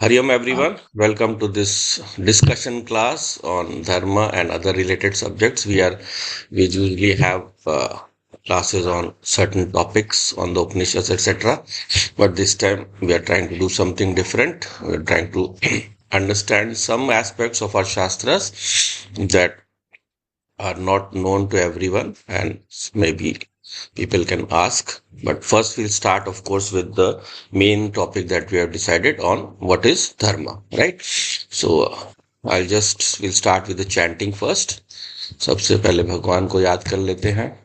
Hariom Uh, everyone, welcome to this discussion class on dharma and other related subjects. We usually have classes on certain topics on the Upanishads, etc. But this time we are trying to do something different. We are trying to understand some aspects of our shastras that are not known to everyone, and maybe people can ask. But first, we'll start, of course, with the main topic that we have decided on, what is dharma, right? So, we'll start with the chanting first. सबसे पहले भगवान को याद कर लेते हैं.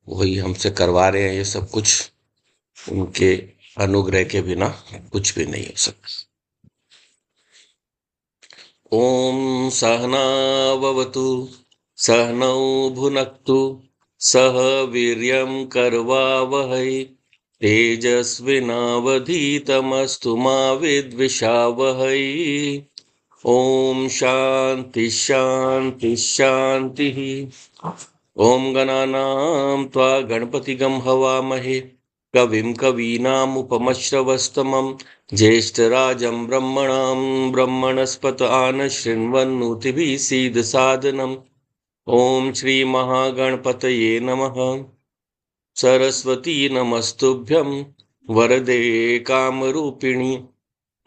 वही हमसे करवा रहे हैं ये सब कुछ. उनके अनुग्रह के बिना कुछ भी नहीं हो सकता. ॐ सहनाववतु सहनौ भुनक्तु सह वीर्यं करवावहै तेजस्विनावधीतमस्तु मा विद्विषावहै ॐ शान्ति शान्ति शान्तिः ॐ गणानां त्वा गणपतिगं हवामहे कविं कवीनामुपमश्रवस्तमं ज्येष्ठराजं ब्रह्मणां ब्रह्मणस्पत आन शृण्वन्नोतिभिः सीदसादनम् ॐ श्रीमहागणपतये नमः सरस्वती नमस्तुभ्यं वरदे कामरूपिणि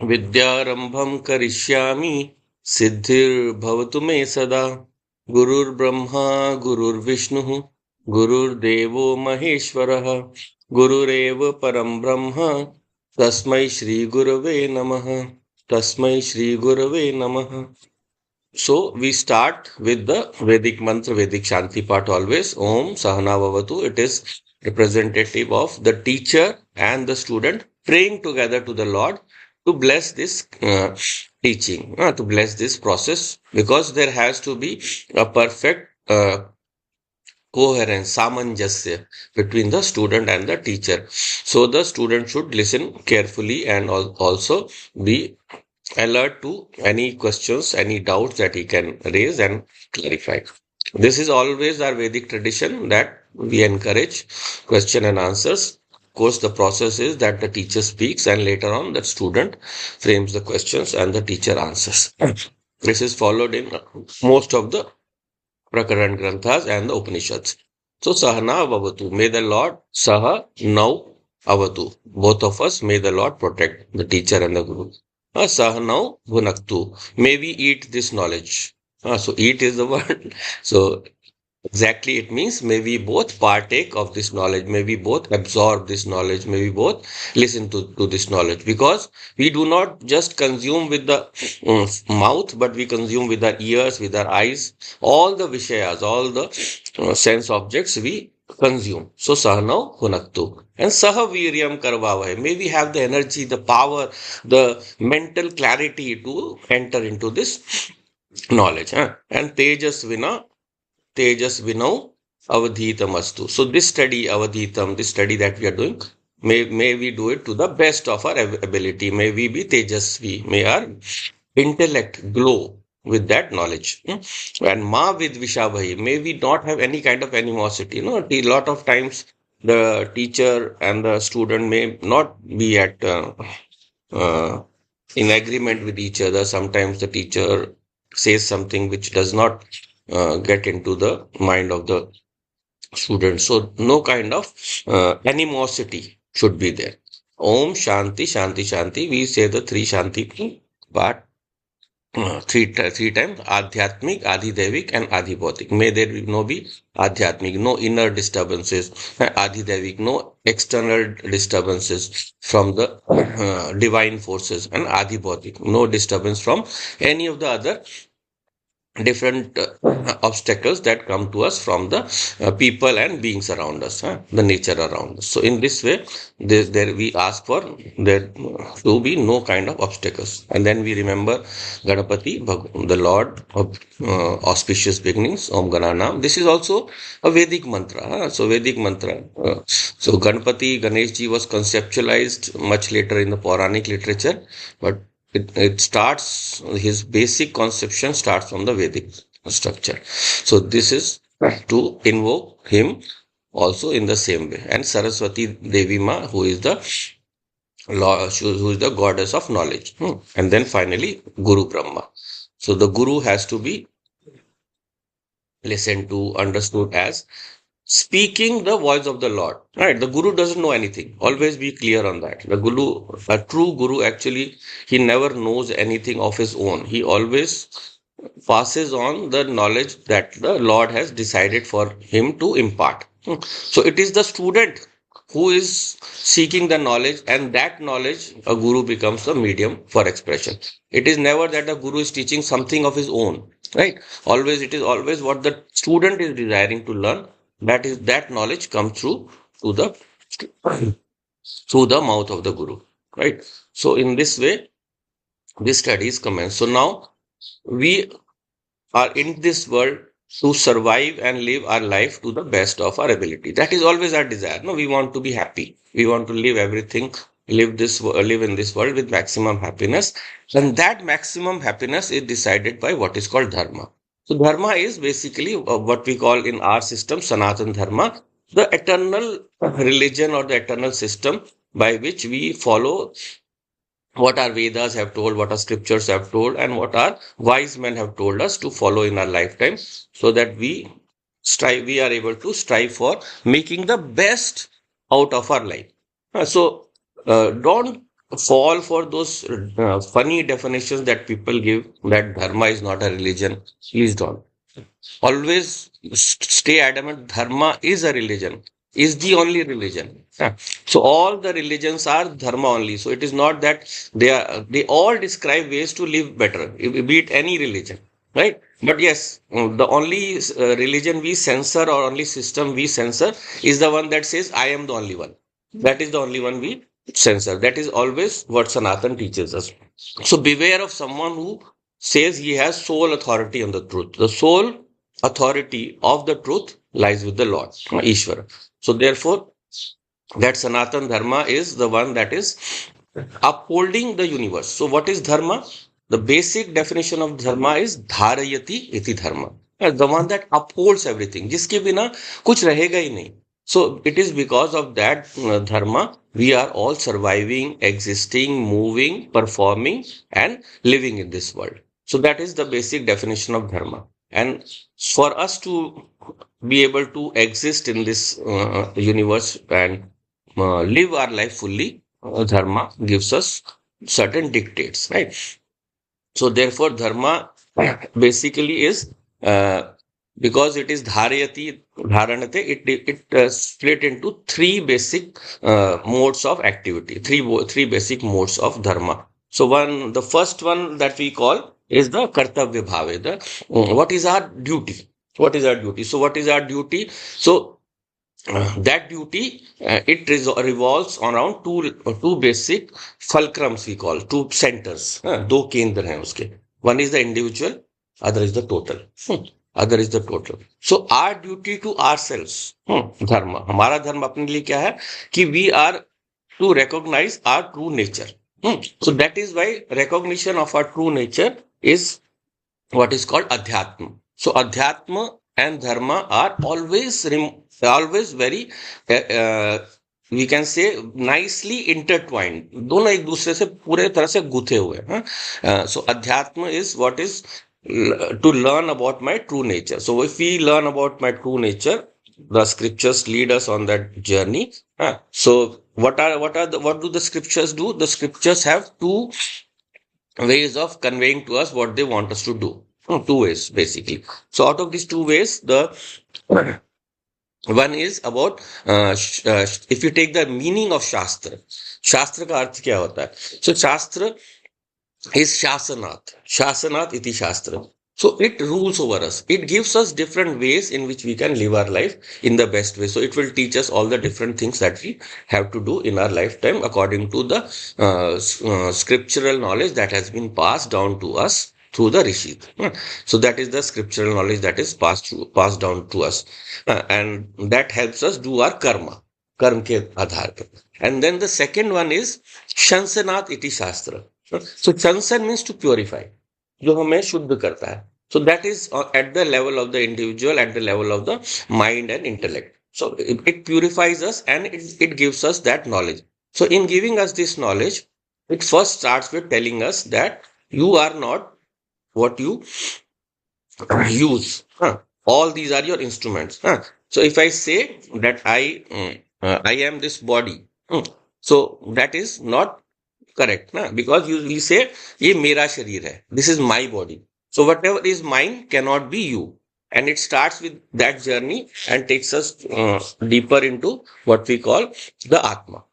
विद्यारम्भं करिष्यामि सिद्धिर्भवतु मे सदा गुरुर्ब्रह्मा गुरुर्विष्णुः गुरुर्देवो महेश्वरः गुरुरेव परं ब्रह्म तस्मै श्रीगुरवे नमः तस्मै श्रीगुरवे नमः. So we start with the Vedic mantra, Vedic Shanti part always. Om Sahana Vavatu. It is representative of the teacher and the student praying together to the Lord to bless this teaching, to bless this process, because there has to be a perfect coherence, samanjasya between the student and the teacher. So the student should listen carefully and also be alert to any questions, any doubts that he can raise and clarify. This is always our Vedic tradition that we encourage question and answers. Of course, the process is that the teacher speaks and later on the student frames the questions and the teacher answers. This is followed in most of the Prakaran Granthas and the Upanishads. So, Sahana Avavatu, may the Lord Saha now Avatu. Both of us, may the Lord protect the teacher and the Guru. Sahanau Bhunaktu. May we eat this knowledge. So eat is the word. So exactly it means may we both partake of this knowledge. May we both absorb this knowledge. May we both listen to this knowledge. Because we do not just consume with the mouth, but we consume with our ears, with our eyes. All the vishayas, all the sense objects we consume. So sahanau hunaktu. And sahaviryam karvavai. May we have the energy, the power, the mental clarity to enter into this knowledge. And tejas vinau avadhitamastu. So this study, avadhitam, this study that we are doing, may we do it to the best of our ability. May we be tejasvi. May our intellect glow with that knowledge. And ma vid vishabhahi. May we not have any kind of animosity. A lot of times the teacher and the student may not be at uh, in agreement with each other. Sometimes the teacher says something which does not get into the mind of the student. So no kind of animosity should be there. Om Shanti Shanti Shanti. We say the three Shanti part three times. Adhyatmik, Adhidevik, and Adhibautik. May there be Adhyatmik, no inner disturbances. Adhidevik, no external disturbances from the divine forces. And Adhibautik, no disturbance from any of the other different obstacles that come to us from the people and beings around us, the nature around us. So in this way, there we ask for there to be no kind of obstacles. And then we remember Ganapati, the Lord of auspicious beginnings, Om Gananam. This is also a Vedic mantra. So Vedic mantra. So Ganapati, Ganeshji was conceptualized much later in the Puranic literature, but it starts, his basic conception starts from the Vedic structure. So this is to invoke him also in the same way. And Saraswati Devi Ma, who is the who is the goddess of knowledge. And then finally, Guru Brahma. So the Guru has to be listened to, understood as speaking the voice of the Lord. Right? The Guru doesn't know anything. Always be clear on that. The Guru, a true Guru, actually, he never knows anything of his own. He always passes on the knowledge that the Lord has decided for him to impart. So it is the student who is seeking the knowledge, and that knowledge, a guru becomes the medium for expression. It is never that the guru is teaching something of his own, right? Always, it is always what the student is desiring to learn. That is that knowledge comes through to the through the mouth of the guru, right? So in this way, this study is commenced. So now we are in this world to survive and live our life to the best of our ability. That is always our desire. No, we want to be happy. We want to live everything, live in this world with maximum happiness. And that maximum happiness is decided by what is called dharma. So dharma is basically what we call in our system Sanatana dharma, the eternal religion or the eternal system by which we follow what our Vedas have told, what our scriptures have told, and what our wise men have told us to follow in our lifetime, so that we are able to strive for making the best out of our life. Don't fall for those funny definitions that people give that dharma is not a religion. Please don't. Always stay adamant. Dharma is a religion, is the only religion. So all the religions are dharma only. So it is not that they all describe ways to live better, be it any religion, right? But yes, the only religion we censor or only system we censor is the one that says I am the only one. That is the only one we censor. That is always what Sanatan teaches us. So beware of someone who says he has sole authority on the truth. The sole authority of the truth lies with the Lord, Ishvara. So therefore, that Sanatan Dharma is the one that is upholding the universe. So what is dharma? The basic definition of dharma is dharayati iti dharma. The one that upholds everything. जिसके बिना कुछ रहेगा ही नहीं. So it is because of that dharma we are all surviving, existing, moving, performing, and living in this world. So that is the basic definition of dharma. And for us to be able to exist in this universe and live our life fully, dharma gives us certain dictates, right? So therefore, dharma basically is because it is dharayati, dharanate, it split into three basic modes of activity, three basic modes of dharma. So the first one that we call is the kartavya bhave. What is our duty? What is our duty? So what is our duty? So that duty revolves around two basic fulcrums we call two centers. दो केंद्र हैं उसके. One is the individual, other is the total. Other is the total. So our duty to ourselves, dharma. हमारा धर्म अपने लिए क्या है कि we are to recognize our true nature. So that is why recognition of our true nature is what is called adhyatma. So adhyatma and dharma are always very we can say nicely intertwined. दोनों एक दूसरे से पूरे तरह से गुथे हुए हैं. So adhyatma is what is to learn about my true nature. So if we learn about my true nature, the scriptures lead us on that journey. So what do the scriptures do? The scriptures have two ways of conveying to us what they want us to do. Two ways basically. So out of these two ways, the one is about if you take the meaning of shastra. Shastra का अर्थ क्या होता है? So shastra is shasanat iti shastra. So it rules over us. It gives us different ways in which we can live our life in the best way. So it will teach us all the different things that we have to do in our lifetime according to the scriptural knowledge that has been passed down to us through the rishis. So that is the scriptural knowledge that is passed down to us, and that helps us do our कर्म के आधार पर. And then the second one is shansanat iti shastra. So chansan means to purify, जो हमें शुद्ध करता है. So that is at the level of the individual, at the level of the mind and intellect. So it purifies us and it gives us that knowledge. So in giving us this knowledge, it first starts with telling us that you are not what you use. Huh? All these are your instruments. Huh? So if I say that I am this body, so that is not correct, na? Because you we say ये मेरा शरीर है. This is my body. So whatever is mine cannot be you. And it starts with that journey and takes us deeper into what we call the Atma.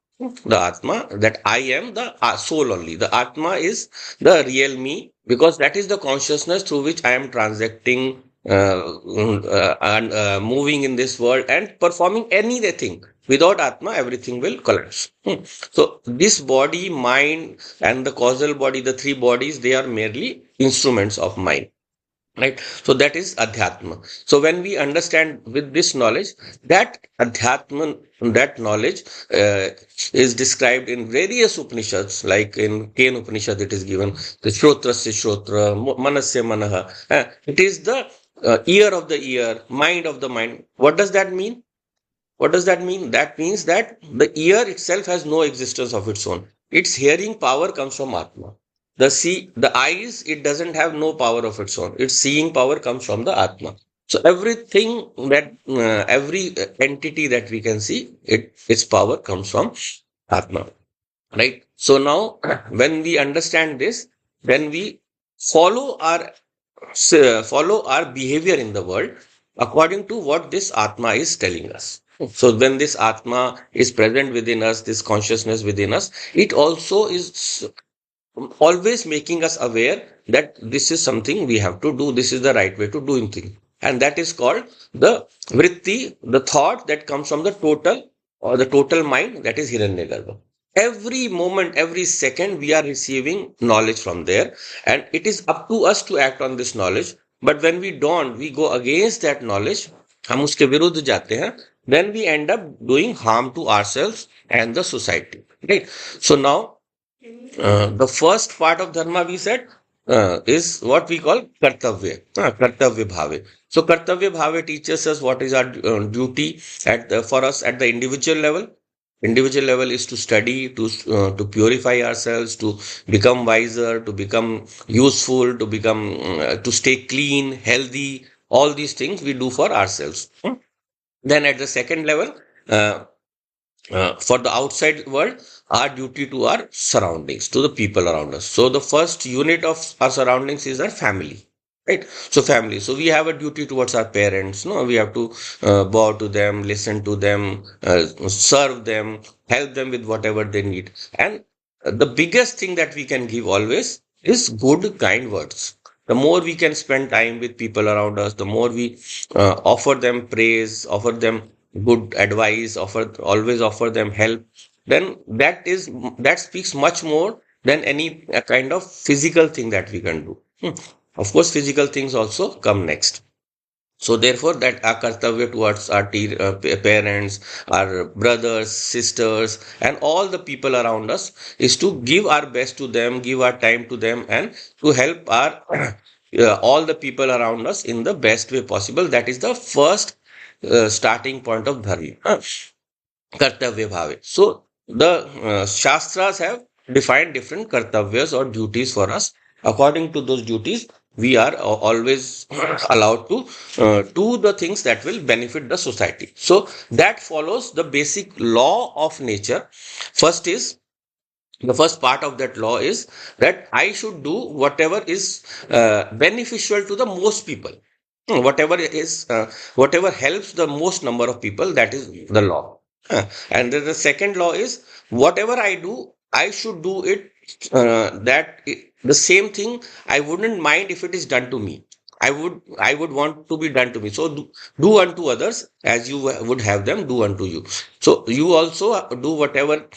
The Atma, that I am the soul only. The Atma is the real me because that is the consciousness through which I am transacting and moving in this world and performing anything. Without Atma, everything will collapse. So this body, mind, and the causal body, the three bodies, they are merely instruments of mind. Right. So that is Adhyatma. So when we understand with this knowledge, that Adhyatma, that knowledge is described in various Upanishads, like in Ken Upanishad, it is given the Shrotrasya Shrotra, Manasya Manaha. It is the ear of the ear, mind of the mind. What does that mean? What does that mean? That means that the ear itself has no existence of its own. Its hearing power comes from Atma. The eyes, it doesn't have no power of its own. Its seeing power comes from the Atma. So everything that, every entity that we can see, its power comes from Atma. Right? So now, when we understand this, then we follow our follow our behavior in the world according to what this Atma is telling us. So when this Atma is present within us, this consciousness within us, it also is always making us aware that this is something we have to do. This is the right way to doing things. And that is called the vritti, the thought that comes from the total or the total mind, that is Hiranyagarbha. Every moment, every second, we are receiving knowledge from there, and it is up to us to act on this knowledge. But when we don't, we go against that knowledge, हम उसके विरुद्ध जाते हैं, then we end up doing harm to ourselves and the society. Right? So now the first part of dharma we said is what we call kartavya bhave. So kartavya bhave teaches us what is our duty for us at the individual level. Individual level is to study, to purify ourselves, to become wiser, to become useful, to become to stay clean, healthy. All these things we do for ourselves. Then at the second level, uh, for the outside world, our duty to our surroundings, to the people around us. So the first unit of our surroundings is our family. Right. So family. So we have a duty towards our parents. No, we have to bow to them, listen to them, serve them, help them with whatever they need. And the biggest thing that we can give always is good, kind words. The more we can spend time with people around us, the more we offer them praise, offer them good advice, always offer them help, then that speaks much more than any kind of physical thing that we can do. Of course, physical things also come next. So therefore, that our kartavya towards our parents, our brothers, sisters, and all the people around us is to give our best to them, give our time to them, and to help our all the people around us in the best way possible. That is the first starting point of dharma. Kartavya bhave. So the Shastras have defined different kartavyas or duties for us. According to those duties, we are always allowed to do the things that will benefit the society. So that follows the basic law of nature. First is the first part of that law is that I should do whatever is beneficial to the most people. Whatever is whatever helps the most number of people, that is the law. And then the second law is whatever I do, I should do it the same thing. I wouldn't mind if it is done to me. I would want to be done to me. So do unto others as you would have them do unto you. So you also do whatever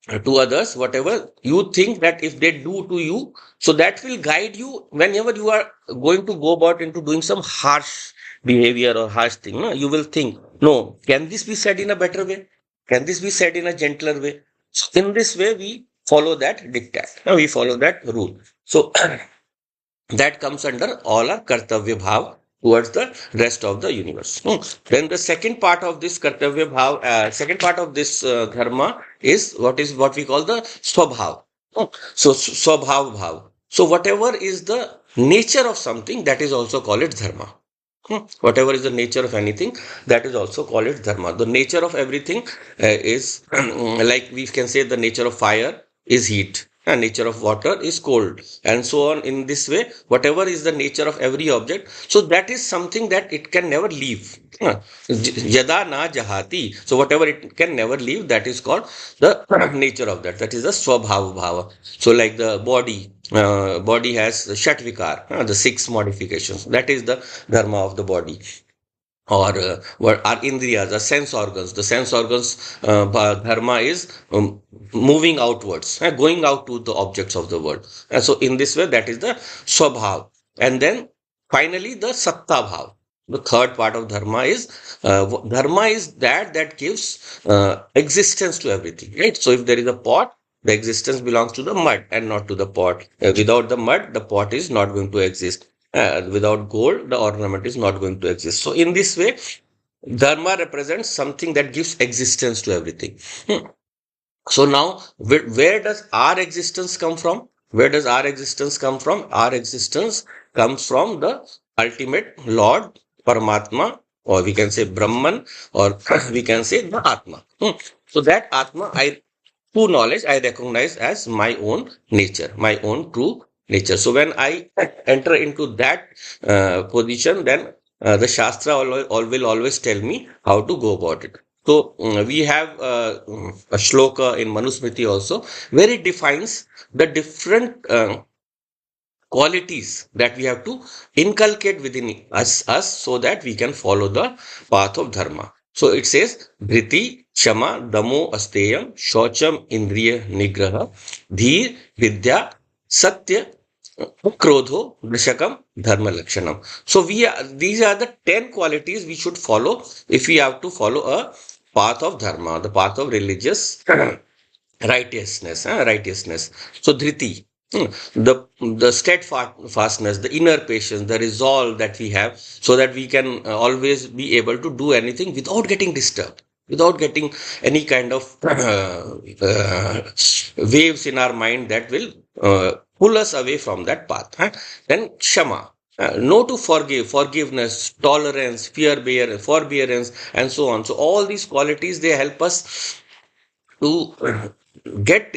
to others, whatever you think that if they do to you, so that will guide you whenever you are going to go about into doing some harsh behavior or harsh thing. No? You will think, no, can this be said in a better way? Can this be said in a gentler way? So in this way, we follow that diktat. We follow that rule. So that comes under all our kartavya bhav. towards the rest of the universe. Then the second part of this kartavya bhav, second part of this dharma is what we call the swabhav. So swabhav bhav. So whatever is the nature of something, that is also called it dharma. Whatever is the nature of anything, that is also called it dharma. The nature of everything is like we can say the nature of fire is heat and nature of water is cold and so on. In this way, whatever is the nature of every object, so that is something that it can never leave. Yada na jahati. So whatever it can never leave, that is called the nature of that. That is the swabhava bhava. So like the body has shatvikar, the six modifications. That is the dharma of the body. Or what are indriyas, the sense organs. The sense organs dharma is moving outwards, going out to the objects of the world. And so in this way, that is the swabhav. And then finally, the satta bhav. The third part of dharma is that gives existence to everything, right? So if there is a pot, the existence belongs to the mud and not to the pot. Without the mud, the pot is not going to exist. Without gold, the ornament is not going to exist. So in this way, dharma represents something that gives existence to everything. So now, where does our existence come from? Where does our existence come from? Our existence comes from the ultimate Lord, Paramatma, or we can say Brahman, or we can say the Atma. So that Atma, true knowledge, I recognize as my own nature, my own true nature. So when I enter into that position, then the Shastra will always tell me how to go about it. So we have a shloka in Manusmriti also, where it defines the different qualities that we have to inculcate within us so that we can follow the path of dharma. So it says, Dhriti, Shama, Damo, Asteyam, Shocham, Indriya, Nigraha, Dhir, Vidya, Satya, Krodho, Dashakam, Dharma Lakshanam. So these are the 10 qualities we should follow if we have to follow a path of dharma, the path of religious righteousness. So dhriti, the steadfastness, the inner patience, the resolve that we have, so that we can always be able to do anything without getting disturbed, without getting any kind of waves in our mind that will pull us away from that path. Then Shama. No to forgiveness, tolerance, forbearance, and so on. So all these qualities, they help us to get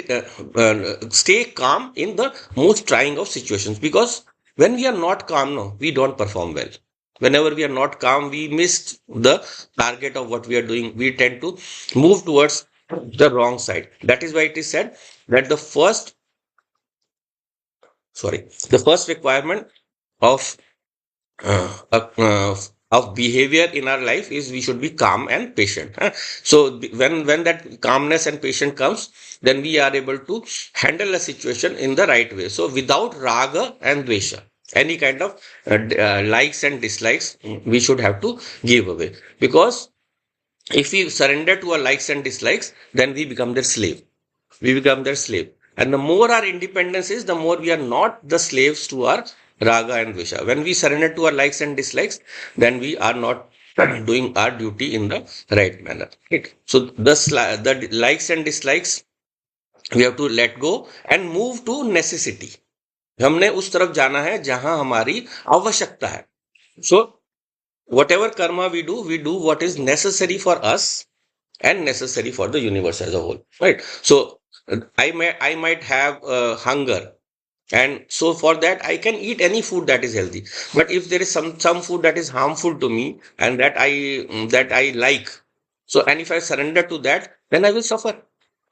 stay calm in the most trying of situations, because when we are not calm, no, we don't perform well. Whenever we are not calm, we miss the target of what we are doing. We tend to move towards the wrong side. That is why it is said that the first requirement of of behavior in our life is we should be calm and patient. So when that calmness and patience comes, then we are able to handle a situation in the right way. So without raga and dvesha, any kind of likes and dislikes, we should have to give away, because if we surrender to our likes and dislikes, then we become their slave. We become their slave. And the more our independence is, the more we are not the slaves to our raga and dvesha. When we surrender to our likes and dislikes, then we are not doing our duty in the right manner. Right? So the likes and dislikes, we have to let go and move to necessity. हमने उस तरफ जाना है जहां हमारी आवश्यकता है. So whatever karma we do what is necessary for us and necessary for the universe as a whole, right? So I might have hunger, and so for that I can eat any food that is healthy. But if there is some food that is harmful to me and that I like, so and if I surrender to that, then I will suffer,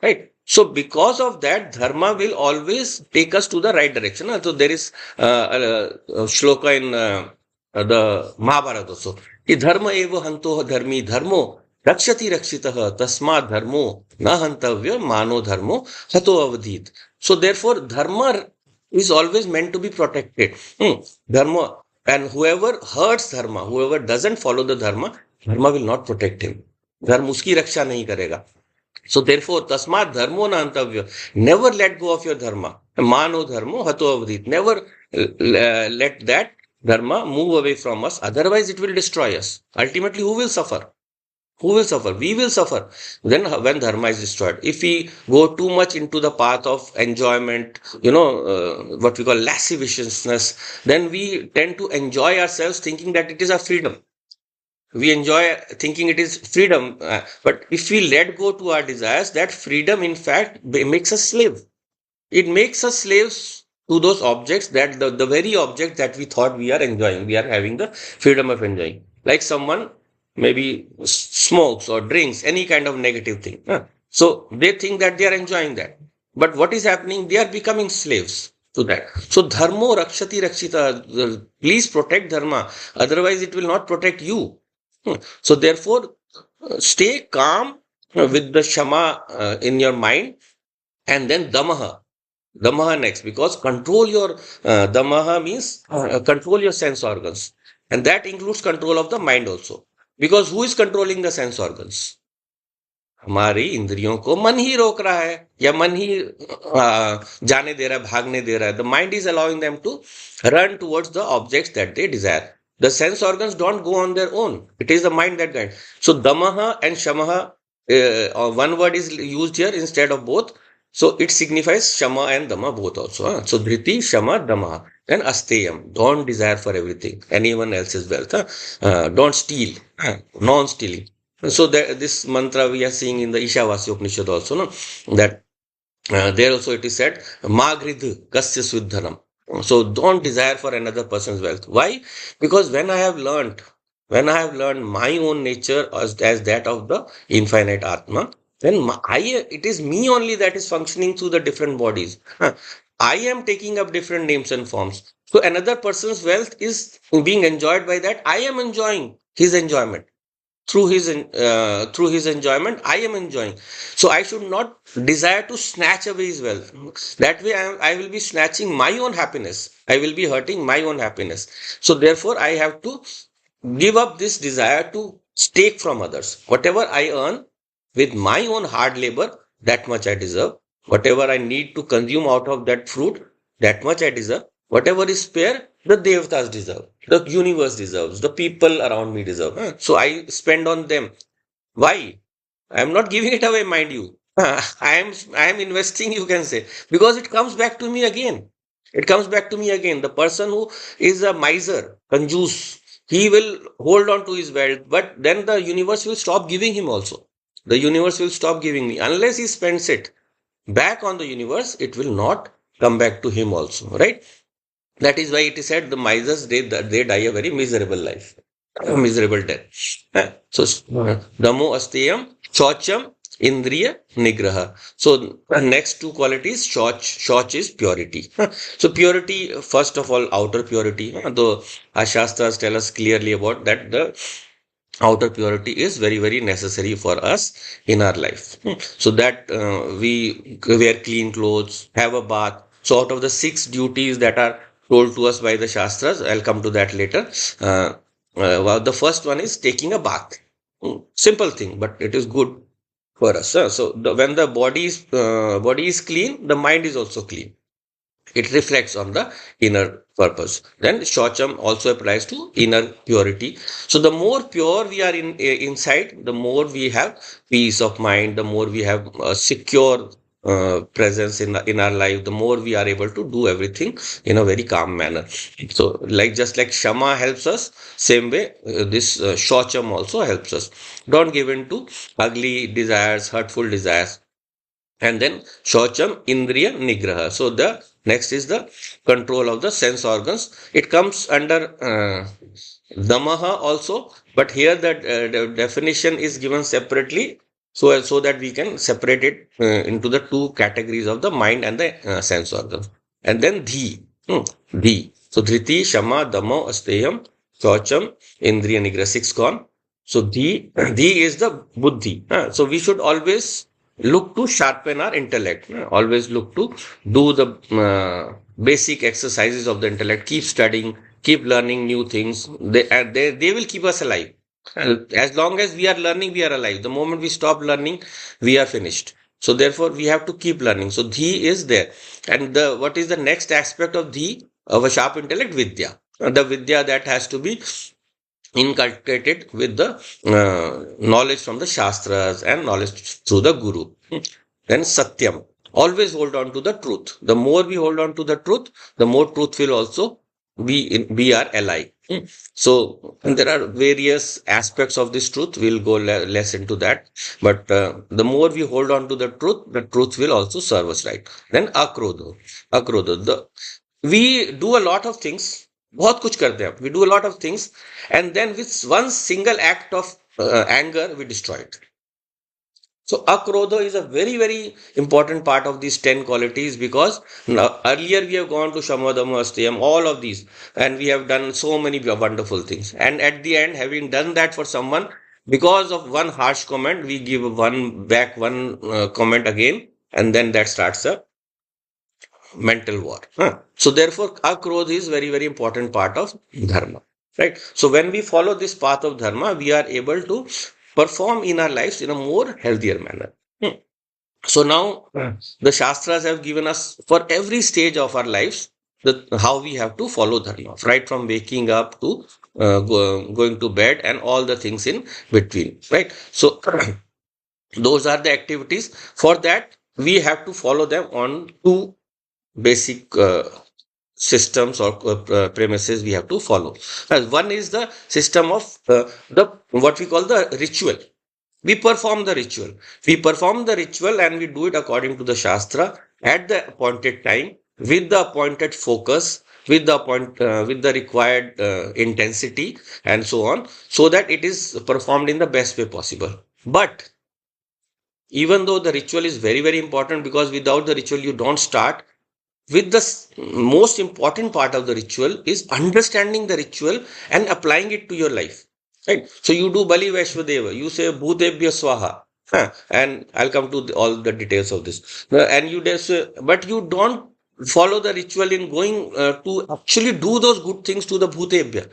right? So because of that, dharma will always take us to the right direction. So there is a shloka in the Mahabharata also. कि धर्म एव हंतो धर्मी धर्मो रक्षति रक्षितः तस्मात् धर्मो न हंतव्य मानो धर्मो हतो अवधीत. So therefore, dharma is always meant to be protected. Dharma, and whoever hurts dharma, whoever doesn't follow the dharma will not protect him. धर्म उसकी रक्षा नहीं करेगा. So therefore, tasmat dharmo na antavya. Never let go of your dharma. Mano dharmo hato avadit. Never let that Dharma move away from us. Otherwise, it will destroy us. Ultimately, who will suffer? Who will suffer? We will suffer. Then when dharma is destroyed, if we go too much into the path of enjoyment, what we call lasciviousness, then we tend to enjoy ourselves thinking that it is our freedom. We enjoy thinking it is freedom. But if we let go to our desires, that freedom, in fact, makes us slave. It makes us slaves to those objects, that the very object that we thought we are enjoying, we are having the freedom of enjoying. Like someone maybe smokes or drinks any kind of negative thing. So they think that they are enjoying that. But what is happening? They are becoming slaves to that. So dharmo rakshati rakshita. Please protect dharma. Otherwise, it will not protect you. So therefore, stay calm with the shama in your mind, and then damaha. Damaha next, because control your damaha means control your sense organs, and that includes control of the mind also. Because who is controlling the sense organs? हमारी इंद्रियों को मन ही रोक रहा है, या मन ही जाने दे रहा है, भागने दे रहा है. The mind is allowing them to run towards the objects that they desire. The sense organs don't go on their own. It is the mind that guides. So damaha and shamaha, one word is used here instead of both. So it signifies shama and dama both also. So dhriti, shama, dama. And asteyam. Don't desire for everything, anyone else's wealth. Don't steal. Non-stealing. So this mantra we are seeing in the Ishavasya Upanishad also, no? That there also it is said, Magridh kasya suddhanam. So don't desire for another person's wealth. Why? Because when I have learned my own nature as that of the infinite Atma, then it is me only that is functioning through the different bodies. I am taking up different names and forms. So another person's wealth is being enjoyed by that. I am enjoying his enjoyment. Through his enjoyment, I am enjoying. So I should not desire to snatch away his wealth. That way I will be snatching my own happiness. I will be hurting my own happiness. So therefore I have to give up this desire to take from others. Whatever I earn with my own hard labor, that much I deserve. Whatever I need to consume out of that fruit, that much I deserve. Whatever is spare, the devtas deserve. The universe deserves. The people around me deserve. So I spend on them. Why? I am not giving it away, mind you. I am investing, you can say, because it comes back to me again. It comes back to me again. The person who is a miser, conjuice, he will hold on to his wealth, but then the universe will stop giving him also. The universe will stop giving me. Unless he spends it back on the universe, it will not come back to him also, right? That is why it is said the misers, they die a very miserable life, a miserable death. So, damo asteyam, shocham, indriya, nigraha. So, next two qualities, shoch is purity. So, purity, first of all, outer purity. Though our Shastras tell us clearly about that, the outer purity is very, very necessary for us in our life. So that we wear clean clothes, have a bath. So out of the six duties that are told to us by the Shastras, I'll come to that later. Well, the first one is taking a bath. Simple thing, but it is good for us. So when the body is clean, the mind is also clean. It reflects on the inner purpose. Then Shocham also applies to inner purity. So the more pure we are inside, the more we have peace of mind, the more we have secure presence in our life, the more we are able to do everything in a very calm manner. So like just like Shama helps us, same way this Shocham also helps us. Don't give in to ugly desires, hurtful desires. And then Shocham Indriya Nigraha. So the next is the control of the sense organs. It comes under Damaha also, but here the definition is given separately, so that we can separate it into the two categories of the mind and the sense organs. And then Dhi. Dhi. So Dhriti, Shama, Damo, Asteyam, Shocham, Indriya Nigraha. Six gone. So Dhi is the Buddhi. So we should always look to sharpen our intellect. Always look to do the basic exercises of the intellect. Keep studying, keep learning new things. They will keep us alive. As long as we are learning, we are alive. The moment we stop learning, we are finished. So therefore, we have to keep learning. So Dhi is there. And what is the next aspect of Dhi? Of a sharp intellect? Vidya. the vidya that has to be inculcated with the knowledge from the Shastras and knowledge through the Guru. Then Satyam. Always hold on to the truth. The more we hold on to the truth, the more truth will also be our ally. So there are various aspects of this truth. We'll go less into that. But the more we hold on to the truth will also serve us right. Then akrodho. Akrodho. We do a lot of things. बहुत कुछ करते हैं. We do a lot of things, and then with one single act of anger, we destroy it. So akrodha is a very, very important part of these 10 qualities because now, earlier we have gone to Shamadam Astiyam, all of these, and we have done so many wonderful things. And at the end, having done that for someone, because of one harsh comment, we give one comment again, and then that starts a mental war. Huh? So therefore, akrodha is very, very important part of dharma. Right. So when we follow this path of dharma, we are able to perform in our lives in a more healthier manner. Hmm. So now the Shastras have given us for every stage of our lives how we have to follow dharma, right from waking up to going to bed and all the things in between. Right. So those are the activities. For that, we have to follow them on two basic systems or premises we have to follow. One is the system of the what we call the ritual. We perform the ritual. We perform the ritual and we do it according to the Shastra at the appointed time with the appointed focus, with the required intensity and so on, so that it is performed in the best way possible. But even though the ritual is very, very important because without the ritual you don't start, with the most important part of the ritual is understanding the ritual and applying it to your life. Right? So you do Bali Vaishwadeva, you say Bhutebhya Swaha. And I'll come to all the details of this. And you just, but you don't follow the ritual in going to actually do those good things to the Bhutebhya.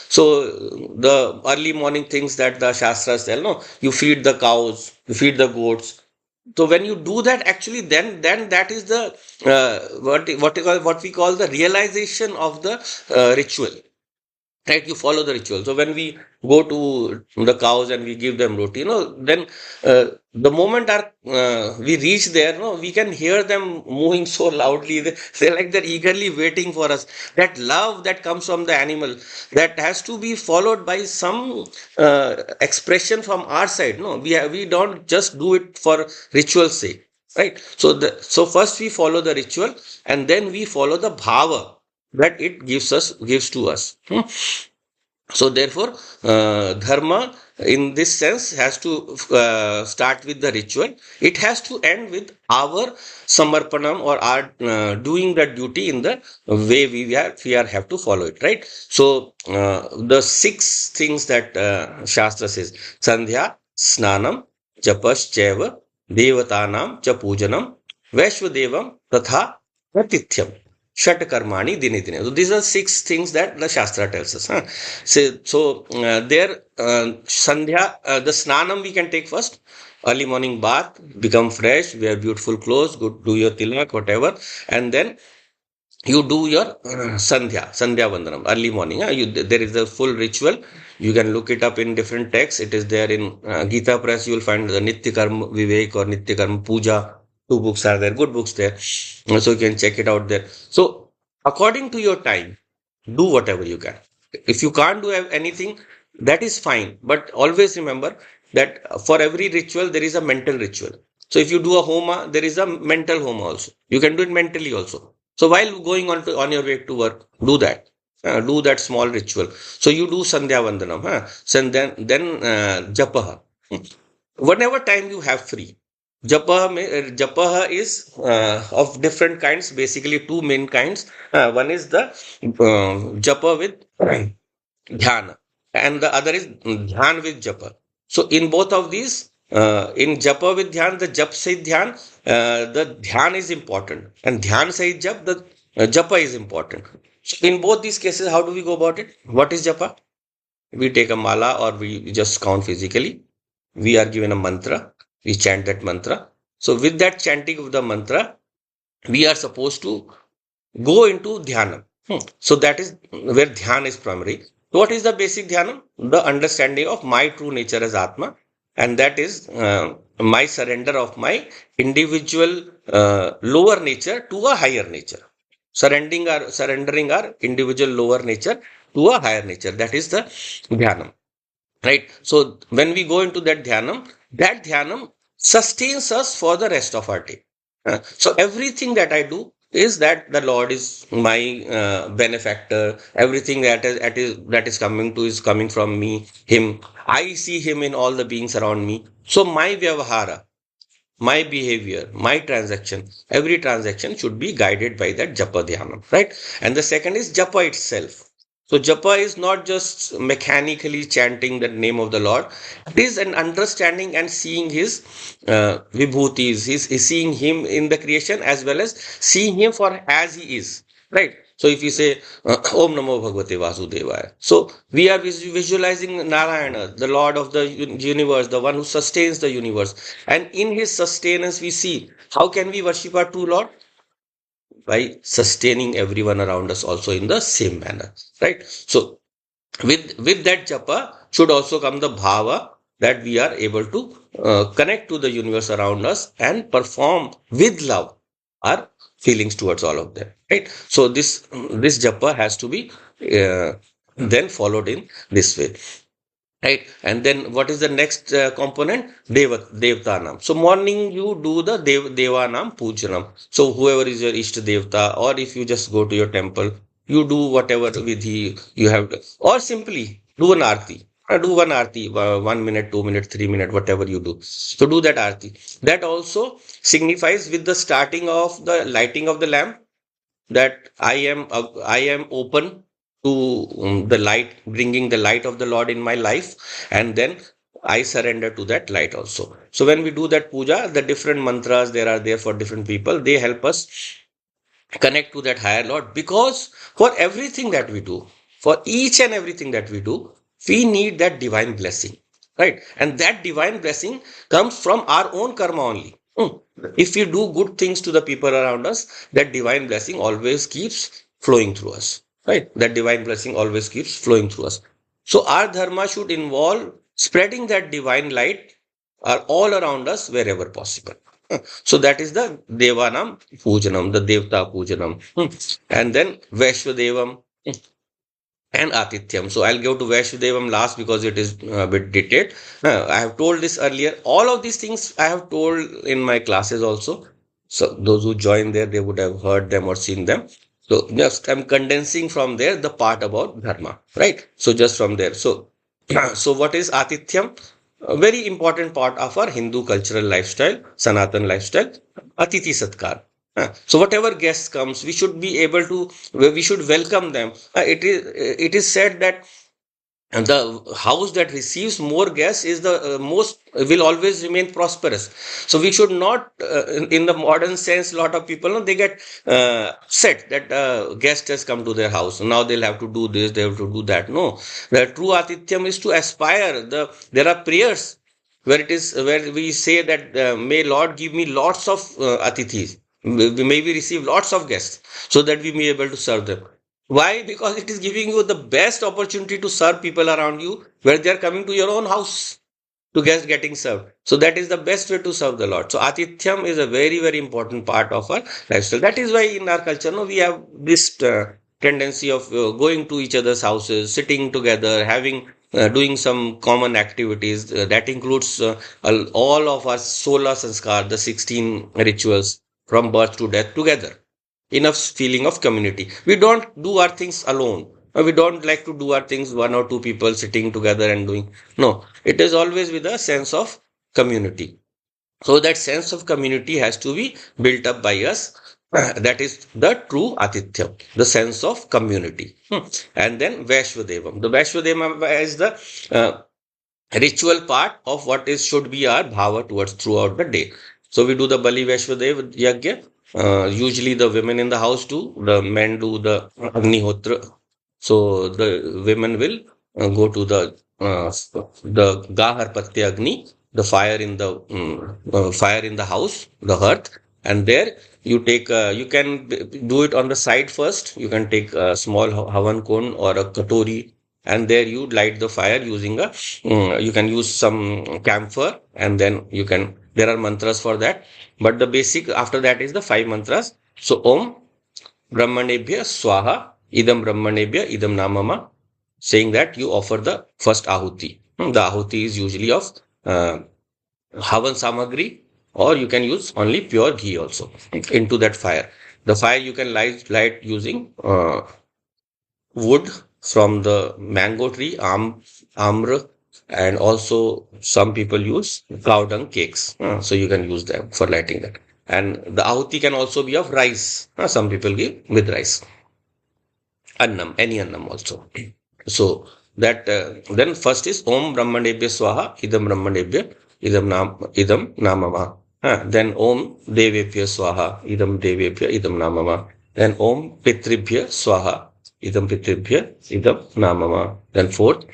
So the early morning things that the Shastras tell, no, you feed the cows, you feed the goats, so when you do that, actually, then that is the what we call the realization of the ritual. Right, you follow the ritual. So when we go to the cows and we give them roti, then the moment we reach there, we can hear them moving so loudly. They're like they're eagerly waiting for us. That love that comes from the animal, that has to be followed by some expression from our side. No, we don't just do it for ritual's sake, right? So first we follow the ritual and then we follow the bhava that it gives to us. So therefore, dharma in this sense has to start with the ritual. It has to end with our samarpanam or our doing the duty in the way we are have to follow it, right? So the six things that Shastra says: Sandhya, Snanam, Japascheva, Devatanam, cha Pujanam, Vaishvadevam, Tatha, Pratithyam. Shat karmani dine dine. So these are six things that the Shastra tells us. Huh? There, Sandhya, the Snanam we can take first. Early morning bath, become fresh, wear beautiful clothes, go do your tilak, whatever. And then you do your Sandhya Vandanam, early morning. There is a full ritual. You can look it up in different texts. It is there in Gita Press. You will find the Nitya Karma Vivek or Nitya Karma Puja. Two books are there, good books there. So you can check it out there. So according to your time, do whatever you can. If you can't do anything, that is fine. But always remember that for every ritual, there is a mental ritual. So if you do a homa, there is a mental homa also. You can do it mentally also. So while going on your way to work, do that. Do that small ritual. So you do Sandhya Vandanam. So then Japaha. Whatever time you have free. Japaha is of different kinds, basically two main kinds. One is the japa with dhyana, and the other is dhyan with japa. So in both of these, in japa with dhyan, the jap say dhyan, the dhyan is important, and dhyan say jap, the japa is important. So in both these cases, how do we go about it? What is japa? We take a mala or we just count physically. We are given a mantra. We chant that mantra. So with that chanting of the mantra, we are supposed to go into dhyana. So that is where dhyan is primary. What is the basic dhyanam? The understanding of my true nature as Atma, and that is my surrender of my individual lower nature to a higher nature. Surrendering our individual lower nature to a higher nature. That is the dhyanam. Right. So when we go into that dhyanam sustains us for the rest of our day. So everything that I do is that the Lord is my benefactor. Everything that is coming to is coming from me, Him. I see Him in all the beings around me. So my vyavahara, my behavior, my transaction, every transaction should be guided by that japa dhyanam, right? And the second is japa itself. So japa is not just mechanically chanting the name of the Lord. It is an understanding and seeing his vibhutis, his seeing him in the creation as well as seeing him for as he is, right? So if you say Om Namo Bhagavate Vasudevaya, so we are visualizing Narayana, the Lord of the universe, the one who sustains the universe. And in his sustenance, we see how can we worship our true Lord? By sustaining everyone around us also in the same manner, right? So with that japa should also come the bhava that we are able to connect to the universe around us and perform with love our feelings towards all of them, right? So this japa has to be uh, then followed in this way. Right. And then what is the next component? Devtanam. So morning you do the Devanam Pujanam. So whoever is your Ishta Devta, or if you just go to your temple, you do whatever vidhi you have, or simply do an arti. Do one arti, 1 minute, 2 minute, 3 minute, whatever you do. So do that arti. That also signifies with the starting of the lighting of the lamp that I am open to the light, bringing the light of the Lord in my life, and then I surrender to that light also. So when we do that puja, the different mantras there are there for different people, they help us connect to that higher Lord, because for everything that we do, for each and everything that we do, we need that divine blessing, right? And that divine blessing comes from our own karma only. If we do good things to the people around us, that divine blessing always keeps flowing through us, right? That divine blessing always keeps flowing through us. So our dharma should involve spreading that divine light all around us wherever possible. So that is the Devanam Pujanam, the Devta Pujanam. And then Vaishvadevam and Atithyam. So I'll go to Vaishvadevam last because it is a bit detailed. I have told this earlier. All of these things I have told in my classes also. So those who joined there, they would have heard them or seen them. So just I'm condensing from there the part about dharma, right? So just from there. So so what is Atithyam? A very important part of our Hindu cultural lifestyle, Sanatana lifestyle, Atiti Satkar. So whatever guest comes, we should be able to, we should welcome them. It is said that the house that receives more guests is the most will always remain prosperous. So we should not in the modern sense, a lot of people they get upset that guest has come to their house, now they'll have to do this, they have to do that. No, the true atityam is to aspire. There are prayers where it is where we say that may Lord give me lots of atithis, may we receive lots of guests so that we may be able to serve them. Why? Because it is giving you the best opportunity to serve people around you where they are coming to your own house to guest getting served. So that is the best way to serve the Lord. So Atithyam is a very, very important part of our lifestyle. That is why in our culture, no, we have this tendency of going to each other's houses, sitting together, having doing some common activities. That includes all of our Sola Sanskar, the 16 rituals from birth to death together. Enough feeling of community. We don't do our things alone. We don't like to do our things one or two people sitting together and doing. No, it is always with a sense of community. So that sense of community has to be built up by us. That is the true Atitya, the sense of community. And then Vaishvadevam. The Vaishvadevam is the ritual part of what is should be our bhava towards throughout the day. So we do the Bali Vaishvadev Yagya. Usually the women in the house do, the men do the Agnihotra. So the women will go to the Gahar Patya Agni, the fire in the house, the hearth, and there You take, you can do it on the side first. You can take a small havan cone or a katori, and there you light the fire using a, you can use some camphor, and then you can, there are mantras for that. But the basic after that is the five mantras. So, Om Brahmanebhya Swaha, Idam Brahmanebhya, Idam Namama, saying that you offer the first ahuti. The ahuti is usually of uh, Havan Samagri, or you can use only pure ghee also into that fire. The fire you can light using wood from the mango tree, amra, and also some people use cow dung cakes. So you can use them for lighting that. And the ahuti can also be of rice. Some people give with rice. Annam, any annam also. So that then first is Om Brahmanebhya Swaha, Idam Brahmanebhya, Idam Namama. Then Om Devebhya Swaha, Idam Devebhya, Idam Namama. Then Om Pitribhya Swaha, Idam Pitribhya, Idam Namama. Then fourth,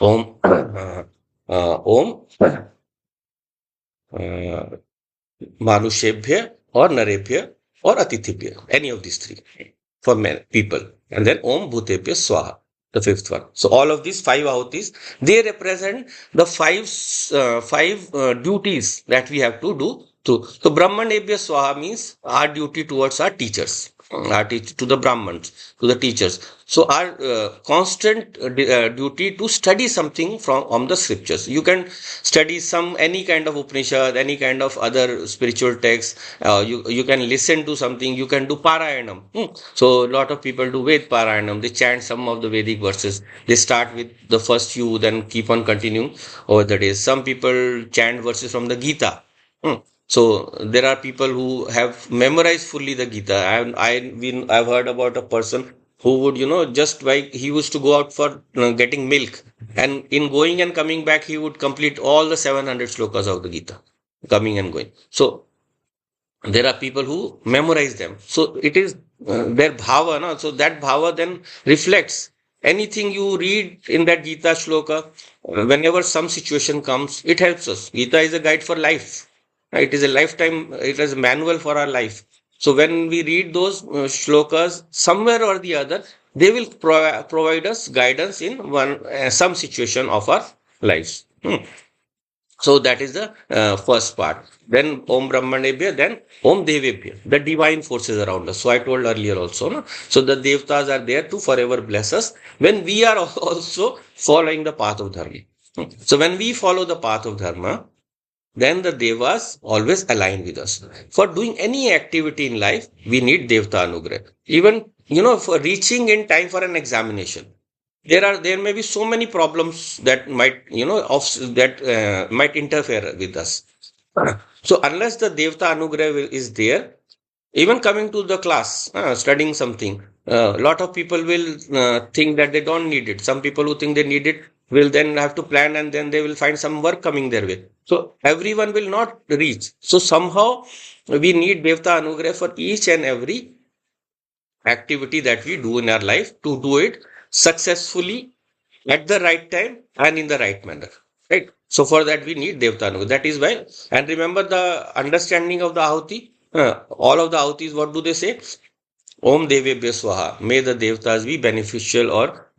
Om Om uh, Manushebhya or Narebhya or Atithibhya, any of these three for men, people. And then Om Bhutebhya Swaha, the fifth one. So all of these five ahutis, they represent the five duties that we have to do. So Brahmanebhya Swaha means our duty towards our teachers, to the Brahmans, to the teachers. So our constant duty to study something from the scriptures. You can study some any kind of Upanishad, any kind of other spiritual text. You can listen to something. You can do Parayanam. So a lot of people do Ved Parayanam. They chant some of the Vedic verses. They start with the first few, then keep on continuing over the days. Some people chant verses from the Gita. Hmm. So there are people who have memorized fully the Gita. I've heard about a person who would, just like he used to go out for getting milk, and in going and coming back, he would complete all the 700 slokas of the Gita, coming and going. So there are people who memorize them. So it is their bhava, no? So that bhava then reflects anything you read in that Gita shloka. Whenever some situation comes, it helps us. Gita is a guide for life. It is a lifetime, it is a manual for our life. So when we read those shlokas, somewhere or the other, they will provide us guidance in one some situation of our lives. So that is the first part. Then Om Brahmanebhya, then Om Devebhya, the divine forces around us. So I told earlier also, no? So the Devtas are there to forever bless us when we are also following the path of Dharma. So when we follow the path of Dharma, then the Devas always align with us. For doing any activity in life, we need Devta Anugrah. Even, for reaching in time for an examination, there may be so many problems that might that might interfere with us. So unless the Devta Anugrah is there, even coming to the class, studying something, a lot of people will think that they don't need it. Some people who think they need it will then have to plan, and then they will find some work coming their way. So everyone will not reach. So somehow we need Devta Anugrah for each and every activity that we do in our life to do it successfully at the right time and in the right manner. Right. So for that we need Devtanu. That is why. And remember the understanding of the Ahuti. All of the Ahutis, what do they say? Om Devebhya Swaha. May the Devtas be beneficial or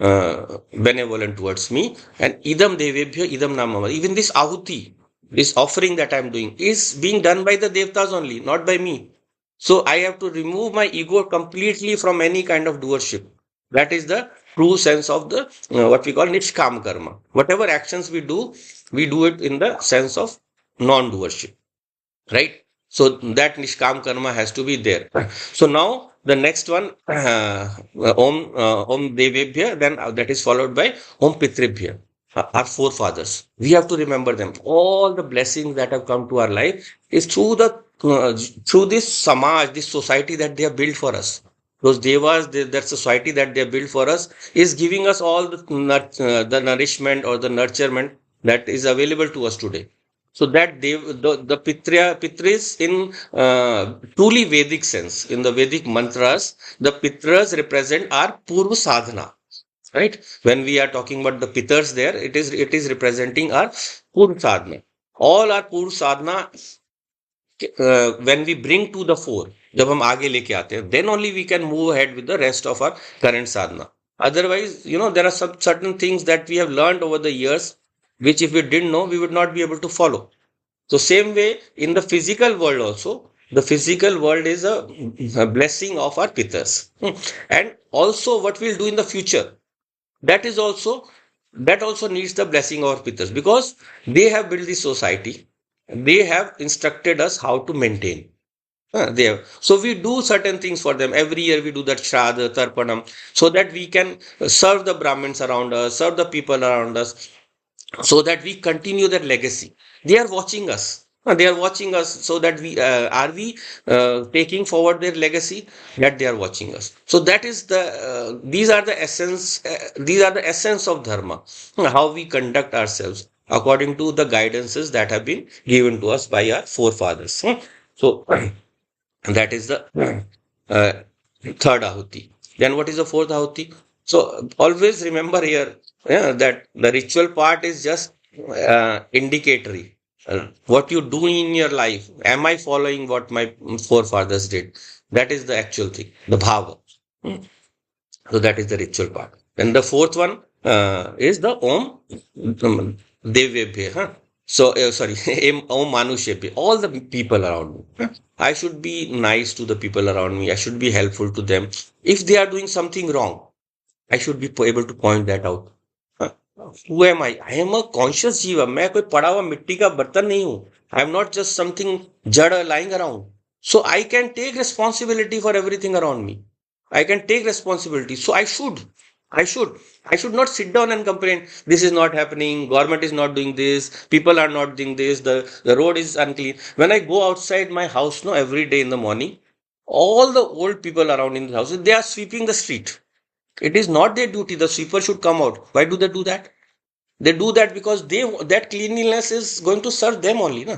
benevolent towards me. And Idam Devebhya Idam Namama. Even this Ahuti, this offering that I am doing, is being done by the Devtas only, not by me. So I have to remove my ego completely from any kind of doership. That is the true sense of the what we call nishkam karma. Whatever actions we do it in the sense of non-doership, right? So that nishkam karma has to be there. So now the next one, Om Devebhya, then that is followed by Om Pitribhya, our forefathers. We have to remember them. All the blessings that have come to our life is through this samaj, this society that they have built for us. Those devas, that society that they have built for us, is giving us all the nourishment or the nurturement that is available to us today. So that the Pitris in truly Vedic sense, in the Vedic mantras, the Pitras represent our Purva sadhana. Right? When we are talking about the Pitars there, it is representing our Purva sadhana. All our Purva sadhana when we bring to the fore, जब हम आगे लेके आते हैं, then only we can move ahead with the rest of our current sadhana. Otherwise, there are some certain things that we have learned over the years, which if we didn't know, we would not be able to follow. So same way in the physical world also, the physical world is a blessing of our pitars. And also what we'll do in the future, that is also that also needs the blessing of our pitars, because they have built the society, they have instructed us how to maintain. They have. So we do certain things for them. Every year we do that Shraddha, Tarpanam, so that we can serve the Brahmins around us, serve the people around us, so that we continue their legacy. They are watching us. They are watching us, so that we are we taking forward their legacy, that they are watching us. So that is the these are the essence. These are the essence of dharma. How we conduct ourselves according to the guidances that have been given to us by our forefathers. So that is the uh, third ahuti. Then what is the fourth ahuti? So always remember here, that the ritual part is just indicatory. What you do in your life, am I following what my forefathers did? That is the actual thing, the bhava. Hmm. So that is the ritual part. And the fourth one is the Devebhya. Huh? So, sorry, Om Manushebhya. All the people around me. Huh? I should be nice to the people around me. I should be helpful to them. If they are doing something wrong, I should be able to point that out. हाँ, Who am I? I am a conscious जीवा. मैं कोई पड़ा हुआ मिट्टी का बर्तन नहीं हूँ. I am not just something जड़ lying around. So I can take responsibility for everything around me. I can take responsibility. So I should, I should not sit down and complain. This is not happening. Government is not doing this. People are not doing this. The road is unclean. When I go outside my house, no, every day in the morning, all the old people around in the house, they are sweeping the street. It is not their duty. The sweeper should come out. Why do they do that? They do that because that cleanliness is going to serve them only, na?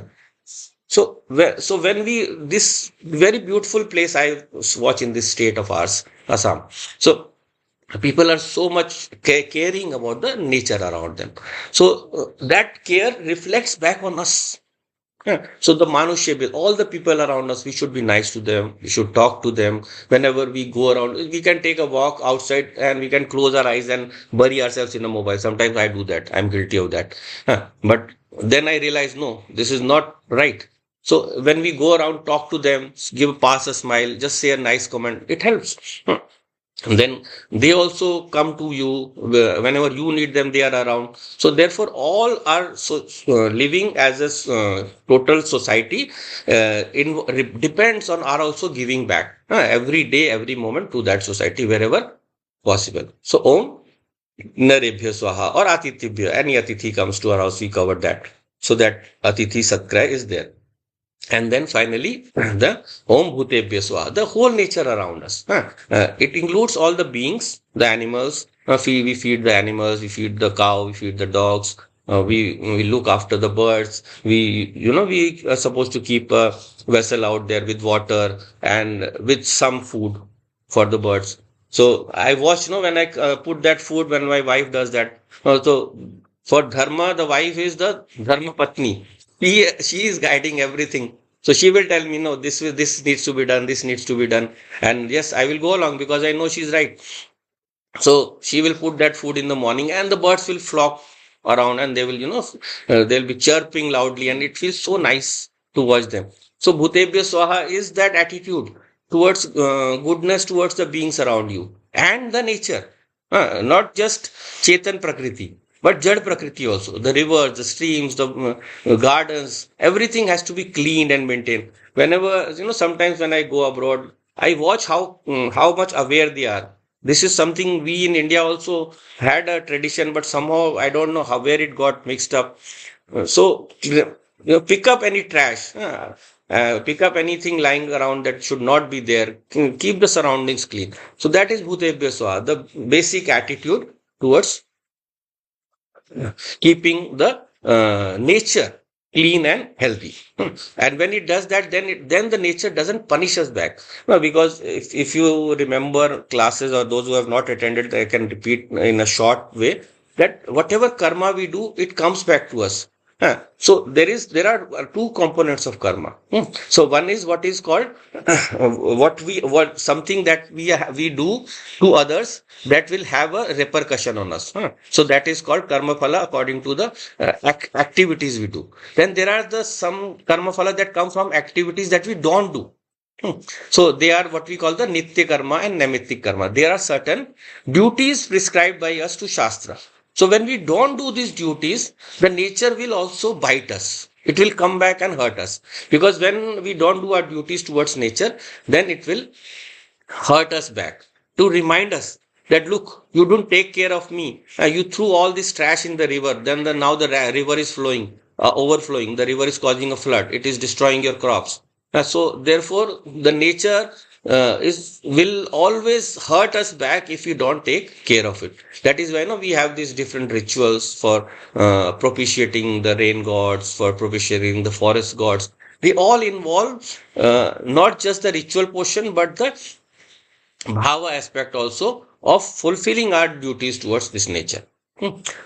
So when we this very beautiful place I watch in this state of ours, Assam. So people are so much caring about the nature around them. So that care reflects back on us. Yeah. So the Manushya, all the people around us, we should be nice to them. We should talk to them. Whenever we go around, we can take a walk outside and we can close our eyes and bury ourselves in a mobile. Sometimes I do that. I'm guilty of that. But then I realize, no, this is not right. So when we go around, talk to them, pass a smile, just say a nice comment. It helps. Then they also come to you whenever you need them, they are around. So therefore all are living as a total society, depends on are also giving back every day, every moment to that society wherever possible. So Om Narebhya Swaha or Atitibhya, any Atithi comes to our house, we covered that. So that Atithi Satkray is there. And then finally, the Om Bhutebhya Swaha, the whole nature around us. It includes all the beings, the animals. We feed the animals, we feed the cow, we feed the dogs. We look after the birds. We are supposed to keep a vessel out there with water and with some food for the birds. So I watch, when I put that food, when my wife does that. So for dharma, the wife is the dharma patni. She is guiding everything. So she will tell me, no, this needs to be done, this needs to be done. And yes, I will go along because I know she's right. So she will put that food in the morning and the birds will flock around and they will, they'll be chirping loudly and it feels so nice to watch them. So Bhutebhya Swaha is that attitude towards goodness towards the beings around you and the nature. Not just Chetan Prakriti, but Jad Prakriti also. The rivers, the streams, the gardens, everything has to be cleaned and maintained. Whenever, sometimes when I go abroad, I watch how much aware they are. This is something we in India also had a tradition, but somehow I don't know how where it got mixed up. So pick up any trash, pick up anything lying around that should not be there. Keep the surroundings clean. So that is Bhutebhya Swaha, the basic attitude towards keeping the nature clean and healthy. And when it does that, then the nature doesn't punish us back. No, because if you remember classes or those who have not attended, I can repeat in a short way that whatever karma we do, it comes back to us. So there are two components of karma. So one is what is called what something that we do to others that will have a repercussion on us. So that is called karma phala according to the activities we do. Then there are the some karma phala that come from activities that we don't do. So they are what we call the nitya karma and naimittik karma. There are certain duties prescribed by us to Shastra. So when we don't do these duties, the nature will also bite us. It will come back and hurt us. Because when we don't do our duties towards nature, then it will hurt us back to remind us that look, you don't take care of me. You threw all this trash in the river. Then now the river is flowing, overflowing. The river is causing a flood. It is destroying your crops. So therefore, the nature is will always hurt us back if you don't take care of it. That is why we have these different rituals for propitiating the rain gods, for propitiating the forest gods. They all involve not just the ritual portion, but the bhava aspect also of fulfilling our duties towards this nature.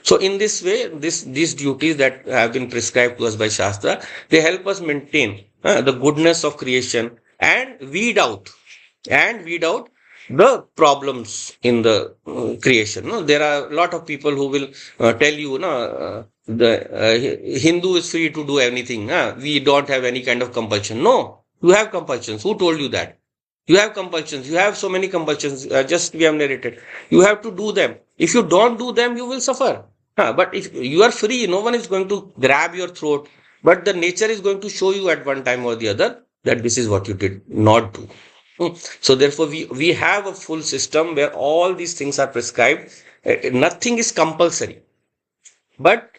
So in this way, these duties that have been prescribed to us by Shastra, they help us maintain the goodness of creation and weed out the problems in the creation. No? There are a lot of people who will tell you, no, the Hindu is free to do anything. We don't have any kind of compulsion. No, you have compulsions. Who told you that? You have compulsions. You have so many compulsions. Just we have narrated. You have to do them. If you don't do them, you will suffer. But if you are free, no one is going to grab your throat. But the nature is going to show you at one time or the other that this is what you did not do. So therefore, we have a full system where all these things are prescribed. Nothing is compulsory. But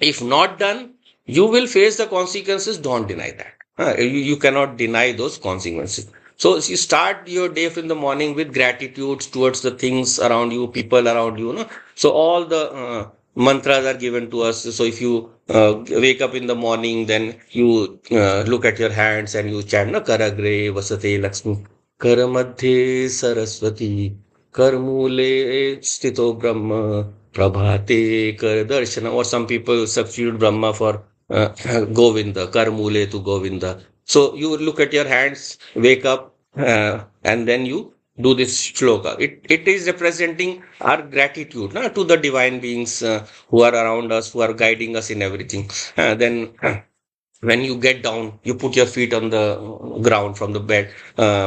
if not done, you will face the consequences. Don't deny that. You cannot deny those consequences. So you start your day in the morning with gratitude towards the things around you, people around you. No? So all the mantras are given to us. So if you wake up in the morning, then you look at your hands and you chant, no, Karagre Vasate Lakshmi, Karamadhe Saraswati, Karmule Stito Brahma, Prabhate Kardarshana. Or some people substitute Brahma for Govinda, Karmule to Govinda. So you look at your hands, wake up, and then you do this shloka. It is representing our gratitude to the divine beings who are around us, who are guiding us in everything. Then when you get down, you put your feet on the ground from the bed,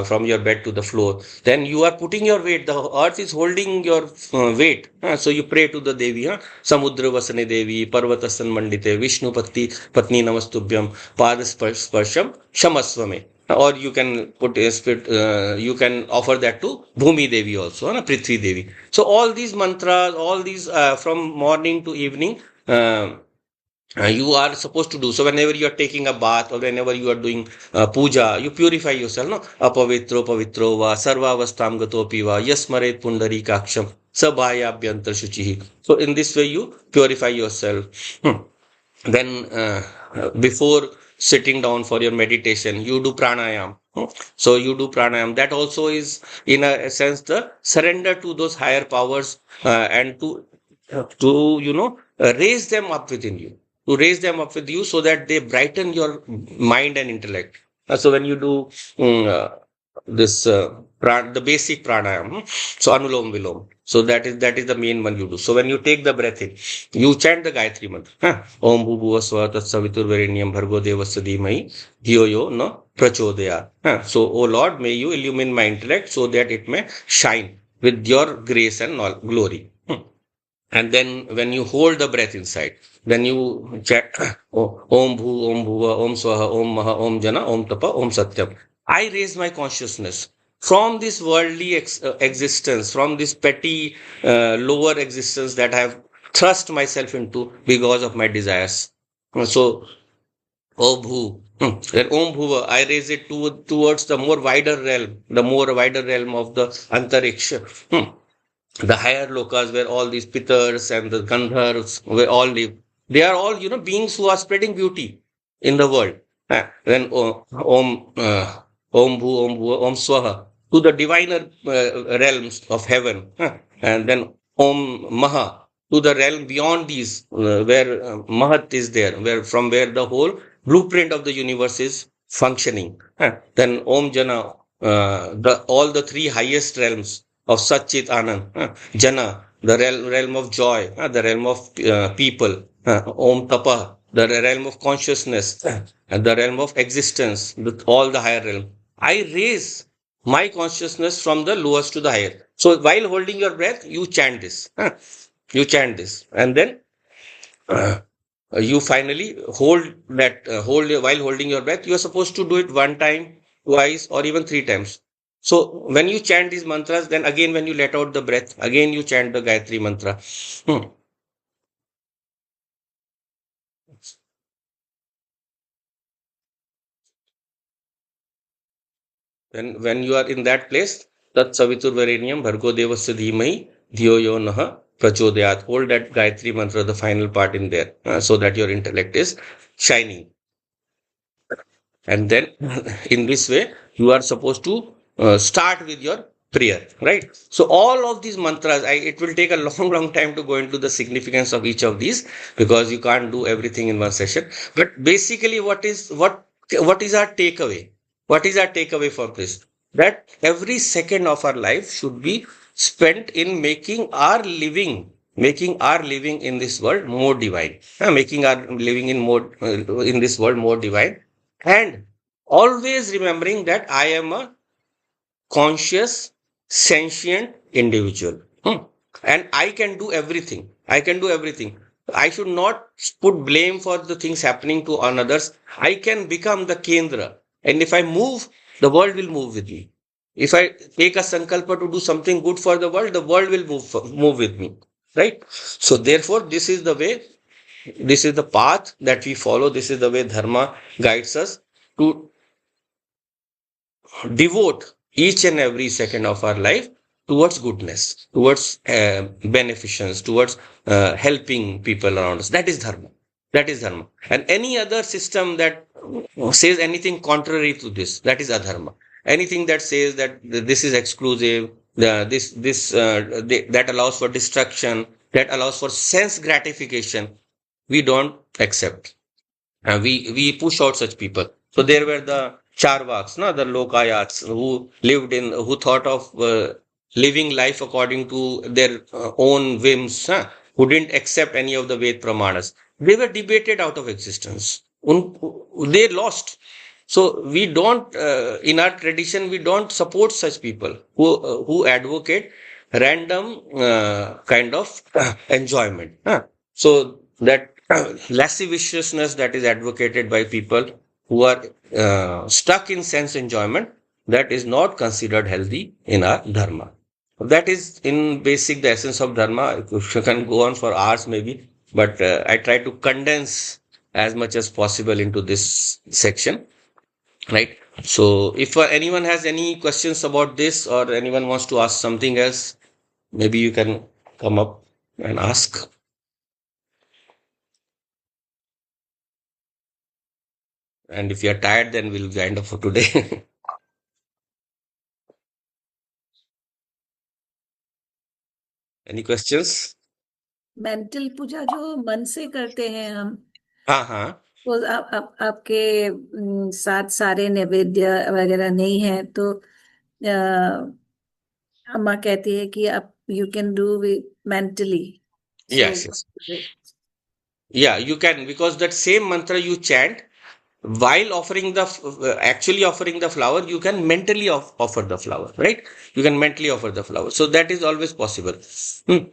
from your bed to the floor. Then you are putting your weight. The earth is holding your weight. So you pray to the Devi. Samudra Vasane Devi, Parvatasan Mandite, Vishnu Patni Namastubhyam, Padasparsham, Shamaswame. Or you can put a spirit, you can offer that to Bhumi Devi also, Prithvi Devi. So all these mantras, all these from morning to evening, you are supposed to do. So whenever you are taking a bath or whenever you are doing puja, you purify yourself. No, apavitro pavitro va sarvavastam gatopi va yasmaret pundari kaksham sabhaya abhyantar shuchihi. So in this way you purify yourself. Then before sitting down for your meditation, you do pranayam. So you do pranayam. That also is in a sense the surrender to those higher powers and to raise them up within you, to raise them up with you so that they brighten your mind and intellect. So when you do this the basic pranayam, so anulom vilom, so that is the main one you do. So when you take the breath in, you chant the Gayatri mantra. Om bhubhuva swa tat savitur varenyam bhargo devasya dhimai dhiyo yo no prachodaya. So O Lord, may you illumine my intellect so that it may shine with your grace and glory. And then when you hold the breath inside, then you chant Om Bhu, Om Bhuva, Om Swaha, Om Maha, Om Jana, Om Tapa, Om Satyam. I raise my consciousness from this worldly existence, from this petty lower existence that I have thrust myself into because of my desires. So, Om Bhu, then Om Bhuva, I raise it towards the more wider realm of the Antariksha. The higher lokas where all these pitars and the gandharvas where all live. They are all, beings who are spreading beauty in the world. Then Om Bhu, Om Bhu, Om Swaha to the diviner realms of heaven. And then Om Maha to the realm beyond these, where Mahat is there, where the whole blueprint of the universe is functioning. Then Om Jana, the all the three highest realms of Satchit Anand, Jana, the realm of joy, the realm of people, Om Tapa, the realm of consciousness, and the realm of existence, all the higher realm. I raise my consciousness from the lowest to the higher. So while holding your breath, you chant this. You chant this, and then uh, you finally while holding your breath. You are supposed to do it one time, twice, or even three times. So when you chant these mantras, then again when you let out the breath, again you chant the Gayatri mantra. Hmm. When you are in that place, Tat Savitur Varenyam Bhargo Devasya Dhimai Dhiyo Yo Naha Prachodayat. Hold that Gayatri mantra, the final part in there, so that your intellect is shining. And then in this way, you are supposed to start with your prayer, right? So all of these mantras, it will take a long time to go into the significance of each of these, because you can't do everything in one session. But basically, what is our takeaway? What is our takeaway from this? That every second of our life should be spent in making our living in this world more divine, making our living in this world more divine, and always remembering that I am a conscious, sentient individual. And I can do everything. I can do everything. I should not put blame for the things happening to on others. I can become the Kendra. And if I move, the world will move with me. If I take a sankalpa to do something good for the world will move with me. Right? So therefore, this is the way, this is the path that we follow. This is the way dharma guides us to devote each and every second of our life towards goodness, towards beneficence, towards helping people around us. That is dharma. That is dharma. And any other system that says anything contrary to this, that is adharma. Anything that says that this is exclusive, that allows for destruction, that allows for sense gratification, we don't accept. We push out such people. So there were the Charvaks, no, the Lokayats, who thought of living life according to their own whims, who didn't accept any of the Ved Pramanas. They were debated out of existence. They lost. So we don't, in our tradition, we don't support such people who advocate random kind of enjoyment. So that lasciviousness that is advocated by people who are stuck in sense enjoyment, that is not considered healthy in our dharma. That is in basic the essence of dharma. You can go on for hours maybe, but I try to condense as much as possible into this section, right? So if anyone has any questions about this, or anyone wants to ask something else, maybe you can come up and ask. And if you're tired, then we'll wind up for today. Any questions? Mental पूजा जो मन से करते हैं हम, हाँ हाँ वो आपके साथ सारे नैवेद्य वगैरह नहीं है तो अम्मा कहती है कि आप you can do mentally so yes yes yeah, you can, because that same mantra you chant while offering actually offering the flower, you can mentally offer the flower, right? You can mentally offer the flower, so that is always possible. Hmm.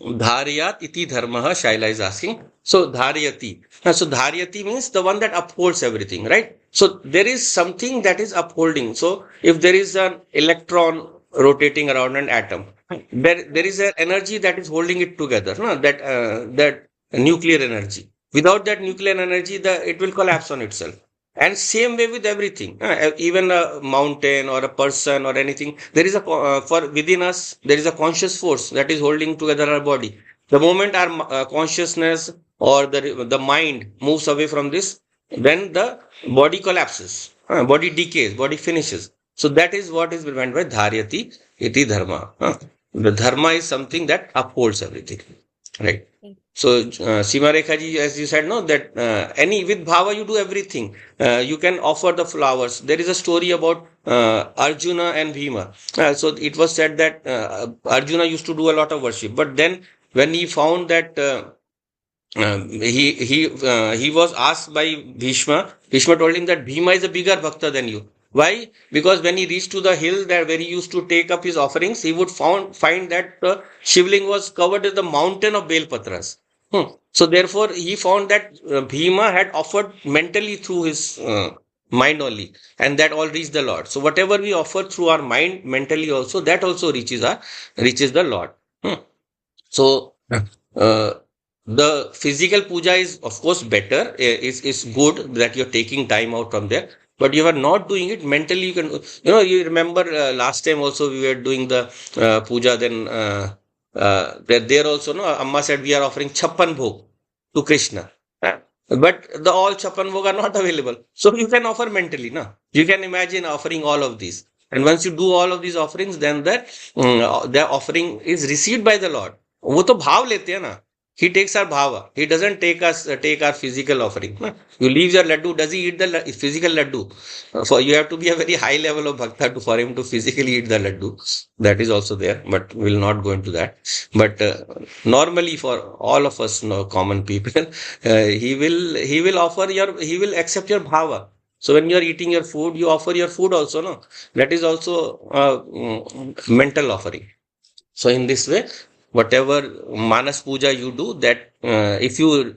Dharyat iti dharma, Shaila is asking. So dharyati. So dharyati means the one that upholds everything, right? So there is something that is upholding. So if there is an electron rotating around an atom, there is an energy that is holding it together. No? That nuclear energy. Without that nuclear energy, it will collapse on itself. And same way with everything, even a mountain or a person or anything. There is for within us, there is a conscious force that is holding together our body. The moment our consciousness or the mind moves away from this, then the body collapses, body decays, body finishes. So that is what is meant by dharyati iti dharma. The dharma is something that upholds everything, right? So, Sima Rekha ji, as you said, no, that any with bhava you do everything. You can offer the flowers. There is a story about Arjuna and Bhima. So it was said that Arjuna used to do a lot of worship, but then when he found that he was asked by Bhishma. Bhishma told him that Bhima is a bigger bhakta than you. Why? Because when he reached to the hill there where he used to take up his offerings, he would find that the shivling was covered with the mountain of Belpatras. So therefore, he found that Bhima had offered mentally through his mind only, and that all reached the Lord. So whatever we offer through our mind, mentally also, that also reaches the Lord. So uh, the physical puja is of course better. Is good that you're taking time out from there, but you are not doing it mentally. You can, you remember last time also we were doing the puja. Then there also, no, Amma said we are offering chappan bhog to Krishna. But the all chappan bhog are not available. So you can offer mentally, no? You can imagine offering all of these. And once you do all of these offerings, then the offering is received by the Lord. वो तो भाव लेते हैं ना. He takes our bhava. He doesn't take our physical offering. Na? You leave your laddu. Does he eat the physical laddu? For you have to be a very high level of bhakta for him to physically eat the laddu. That is also there, but we'll not go into that. But normally for all of us, common people, he will accept your bhava. So when you are eating your food, you offer your food also, no? That is also a mental offering. So in this way, whatever manas puja you do, that if you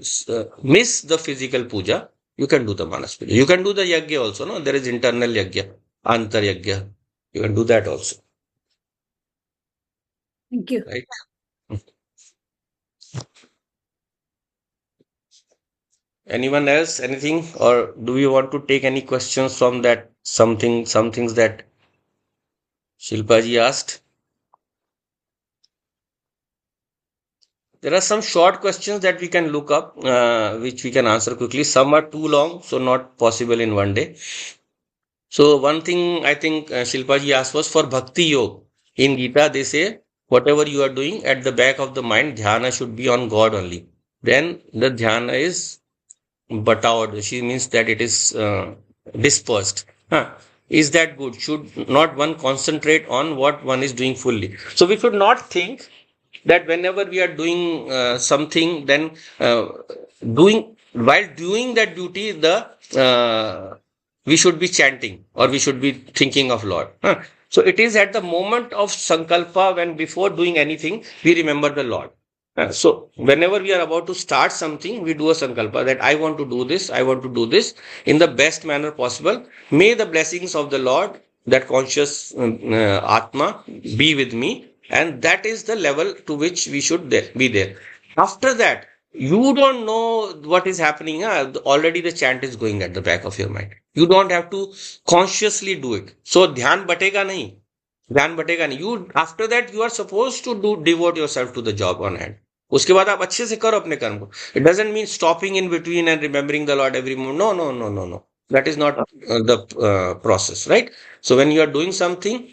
miss the physical puja, you can do the manas puja. You can do the yajna also, no? There is internal yajna, antar yajna. You can do that also, Thank you. right? Anyone else? Anything? Or do you want to take any questions from that? Some things that Shilpa ji asked? There are some short questions that we can look up, which we can answer quickly. Some are too long, so not possible in one day. So one thing I think Shilpa ji asked was for Bhakti Yoga. In Gita, they say whatever you are doing at the back of the mind, dhyana should be on God only. Then the dhyana is batawad. She means that it is dispersed. Huh. Is that good? Should not one concentrate on what one is doing fully? So we should not think that whenever we are doing something, then while doing that duty, the we should be chanting or we should be thinking of Lord. Huh? So it is at the moment of sankalpa, when before doing anything we remember the Lord. So whenever we are about to start something, we do a sankalpa that I want to do this, I want to do this in the best manner possible. May the blessings of the Lord, that conscious Atma, be with me. And that is the level to which we should be there. After that, you don't know what is happening. Already the chant is going at the back of your mind. You don't have to consciously do it. So dhyan batega nahi. ध्यान बटेगा नहीं. You after that you are supposed to devote yourself to the job on hand. उसके बाद आप अच्छे से करो अपने कर्म को. It doesn't mean stopping in between and remembering the Lord every moment. No, no, no, no, no. That is not the process, right? So when you are doing something,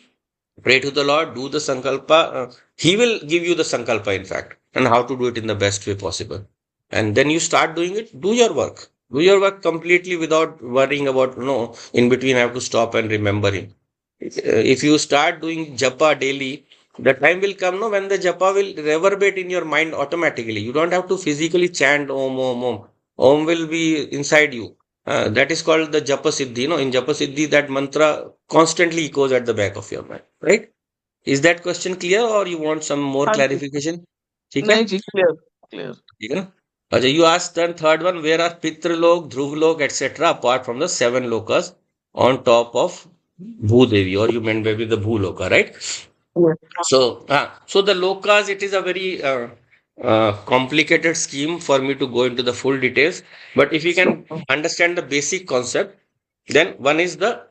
pray to the Lord, do the sankalpa. He will give you the sankalpa, in fact, and how to do it in the best way possible. And then you start doing it. Do your work. Do your work completely without worrying about, no, in between I have to stop and remember him. If you start doing japa daily, the time will come, no, when the japa will reverberate in your mind automatically. You don't have to physically chant om, om, om. Om will be inside you. That is called the japa siddhi. In japa siddhi, that mantra constantly echoes at the back of your mind, right? Is that question clear, or you want some more हाँ जी clarification? ठीक है? नहीं जी clear clear ठीक है ना? अच्छा, you asked then third one, where are Pitralok, Dhruvlok, etc. apart from the seven lokas on top of Bhudevi, or you meant maybe the Bhuloka, right? So the lokas, it is a very complicated scheme for me to go into the full details. But if you can understand the basic concept, then one is the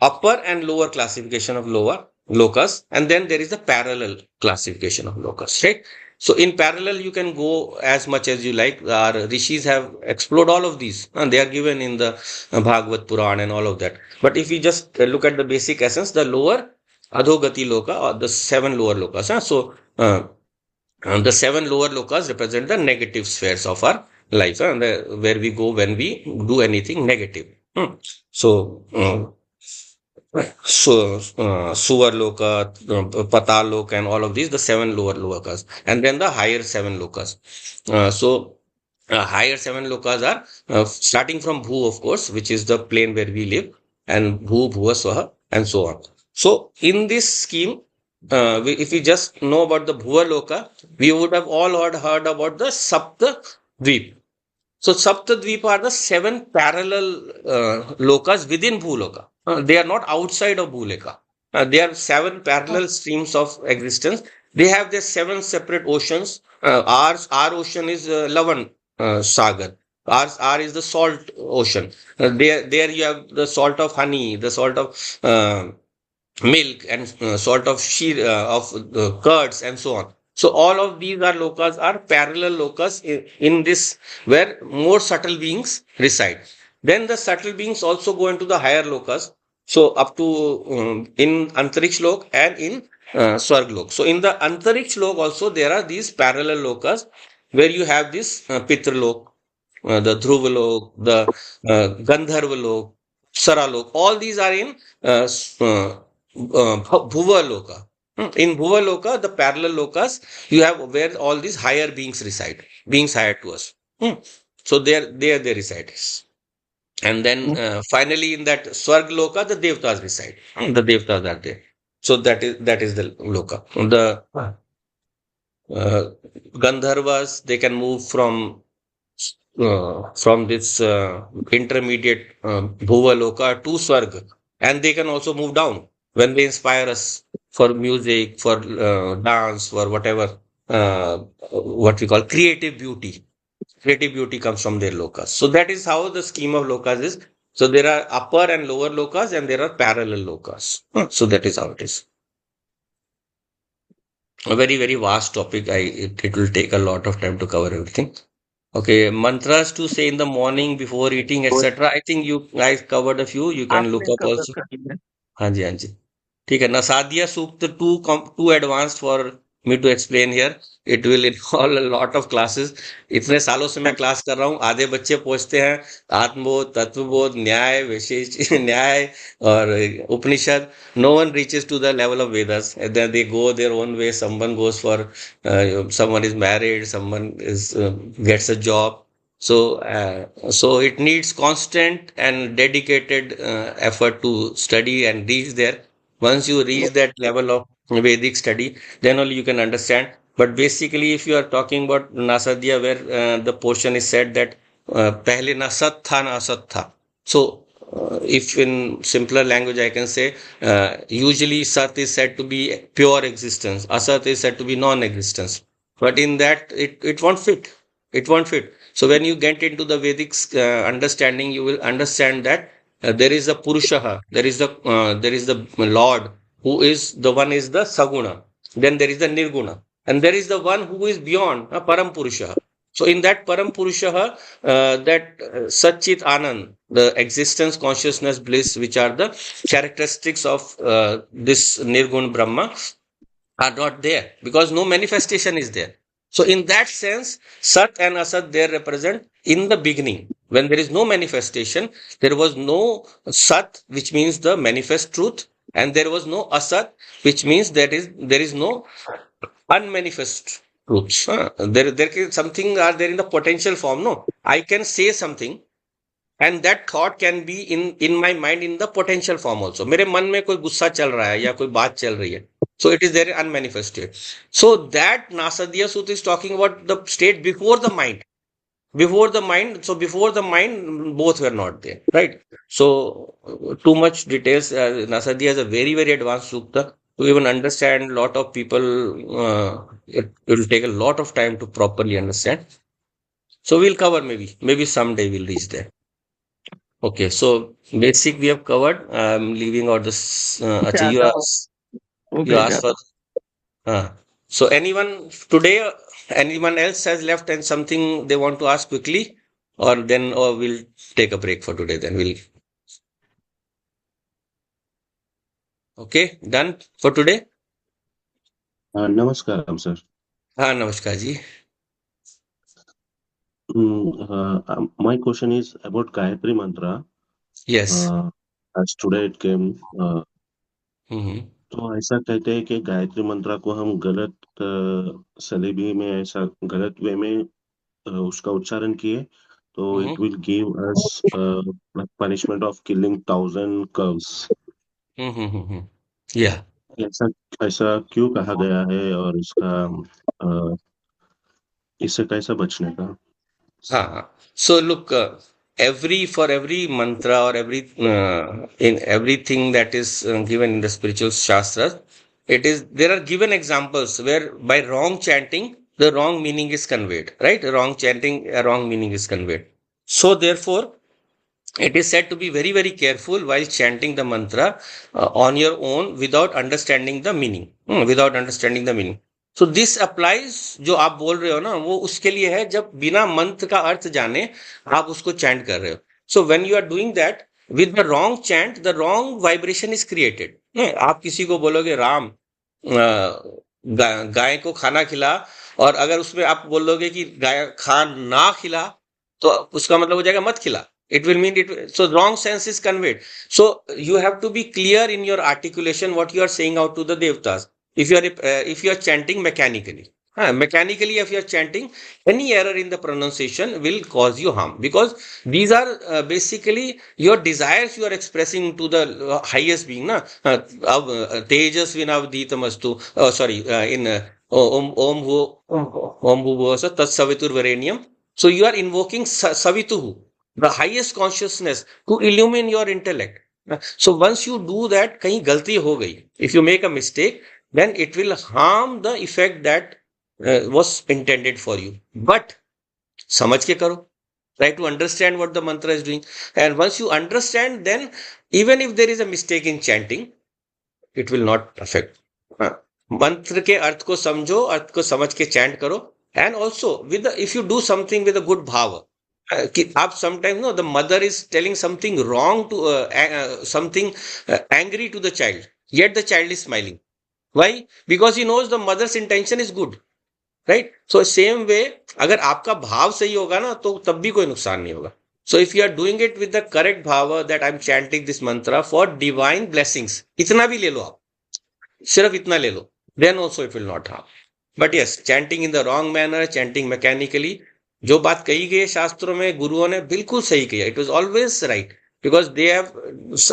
upper and lower classification of lower lokas, and then there is the parallel classification of lokas, right? So in parallel, you can go as much as you like. Our rishis have explored all of these, and they are given in the Bhagavad Puran and all of that. But if we just look at the basic essence, the lower adhogati loka or the seven lower lokas. Huh? So the seven lower lokas represent the negative spheres of our life, huh? Where we go when we do anything negative. Hmm. So, Suvarloka, Pataloka, and all of these, the seven lower lokas, and then the higher seven lokas. Higher seven lokas are starting from Bhu, of course, which is the plane where we live, and Bhu, Bhuva, Swaha, and so on. So, in this scheme, if we just know about the Bhuva Loka, we would have all heard about the Sapta Dvip. So Saptadvipa are the seven parallel lokas within Bhuloka. They are not outside of Bhuloka. They are seven parallel streams of existence. They have their seven separate oceans. Our ocean is Lavan Sagar. R is the salt ocean. There you have the salt of honey, the salt of milk, and sort of sheer of curds and so on. So all of these are lokas are parallel lokas in this where more subtle beings reside. Then the subtle beings also go into the higher lokas. So up to in Antariksh lok and in Swarg lok. So in the Antariksh lok also there are these parallel lokas where you have this Pitr lok, the Dhruvalok, the Gandharvalok, Saralok. All these are in Bhuva In Bhuva the parallel lokas, you have where all these higher beings reside, beings higher to us. Hmm. So there they reside. And then finally in that Swarg Loka, the Devtas reside. The Devtas are there. So that is the Loka. The uh, Gandharvas, they can move from this intermediate Bhuva Loka to Swarga, and they can also move down when they inspire us for music, for dance, for whatever what we call creative beauty. Creative beauty comes from their lokas. So that is how the scheme of lokas is. So there are upper and lower lokas, and there are parallel lokas. So that is how it is. A very very vast topic. It will take a lot of time to cover everything. Okay, mantras to say in the morning before eating, etc. I think you guys covered a few. You can look आपने up cover also. कर दिया। हाँ जी, हाँ जी। ठीक है, Nasadya Sukta too advanced for me to explain here. It will involve a lot of classes. इतने सालों से मैं क्लास कर रहा हूँ, आधे बच्चे पूछते हैं आत्मबोध, तत्वबोध, न्याय, विशेष न्याय और उपनिषद. No one reaches to the level of Vedas. And then they go their own way. Someone goes for, someone is married, someone is gets a job. So it needs constant and dedicated effort to study and reach there. Once you reach that level of Vedic study, then only you can understand. But basically, if you are talking about Nasadya, where the portion is said that पहले ना सत था ना असत था. So, if in simpler language I can say, usually Sat is said to be pure existence, Asat is said to be non-existence. But in that, it won't fit. It won't fit. So when you get into the Vedic understanding, you will understand that there is a Purushaha, there is the Lord who is the one is the Saguna. Then there is the Nirguna, and there is the one who is beyond Param Purushaha. So in that Param Purushaha, that Satchit Anand, the existence, consciousness, bliss, which are the characteristics of this Nirgun Brahma, are not there because no manifestation is there. So in that sense, Sat and Asat there represent in the beginning. When there is no manifestation, there was no Sat, which means the manifest truth, and there was no Asat, which means there is no unmanifest truths. Something are there in the potential form. No, I can say something, and that thought can be in my mind in the potential form also. मेरे मन में कोई गुस्सा चल रहा है या कोई बात चल रही है. So it is there unmanifested. So that Nasadya Sutta is talking about the state before the mind. Before the mind, so before the mind, both were not there, right? So too much details. Nasadya is a very very advanced sutta. To even understand, lot of people, it will take a lot of time to properly understand. So we'll cover maybe someday we'll reach there. Okay, so basic we have covered. I'm leaving out this. Acha, ज्यादा हो वो you भेजा asked for. था। So anyone today, anyone else has left and something they want to ask quickly, or we'll take a break for today. Then we'll. Okay, done for today? Namaskaram, sir. हाँ, नमस्कार जी. My question is about Gayatri Mantra. Yes. Uh, as today it came, हम्म. तो ऐसा कहते हैं कि गायत्री मंत्र को हम गलत सलीबी में ऐसा गलत वे में उसका उच्चारण किए तो hmm. It will give us punishment of killing 1,000 cows. Yeah. ऐसा ऐसा क्यों कहा गया है और इसका इससे कैसे बचने का? हाँ. So look, every for every mantra or every in everything that is given in the spiritual shastras, it is there are given examples where by wrong chanting the wrong meaning is conveyed. Right? Wrong chanting, a wrong meaning is conveyed. So therefore, it is said to be very very careful while chanting the mantra on your own without understanding the meaning. Without understanding the meaning. So this applies जो आप बोल रहे हो ना वो उसके लिए है जब बिना मंत्र का अर्थ जाने आप उसको चैंट कर रहे हो. So when you are doing that with the wrong chant the wrong vibration is created. आप किसी को बोलोगे राम गाय को खाना खिला और अगर उसमें आप बोलोगे कि गाय खा ना खिला तो उसका मतलब हो जाएगा मत खिला. It will mean it. So wrong sense is conveyed. So you have to be clear in your articulation what you are saying out to the devtas. If you are chanting mechanically, mechanically if you are chanting, any error in the pronunciation will cause you harm because these are basically your desires you are expressing to the highest being. Na tejas vinavditamastu. Sorry, in om bhuva tat savitur varenyam. So you are invoking Savituhu, the highest consciousness, to illumine your intellect. So once you do that, कहीं गलती हो गई. If you make a mistake, then it will harm the effect that was intended for you. But समझ के करो. Try to understand what the mantra is doing. And once you understand, then even if there is a mistake in chanting, it will not affect. हाँ, मंत्र के अर्थ को समझो, अर्थ को समझ के चैंट करो. And also with if you do something with a good bhav कि आप sometime know the mother is telling something wrong to something angry to the child yet the child is smiling. Why? Because he knows the mother's intention is good. Right. So same way अगर आपका भाव सही होगा ना तो तब भी कोई नुकसान नहीं होगा. So if you are doing it with the correct bhav that I am chanting this mantra for divine blessings, इतना भी ले लो आप, सिर्फ इतना ले लो, then also it will not harm. But yes, chanting in the wrong manner, chanting mechanically, जो बात कही गई है शास्त्रों में गुरुओं ने बिल्कुल सही किया. It was always right because they have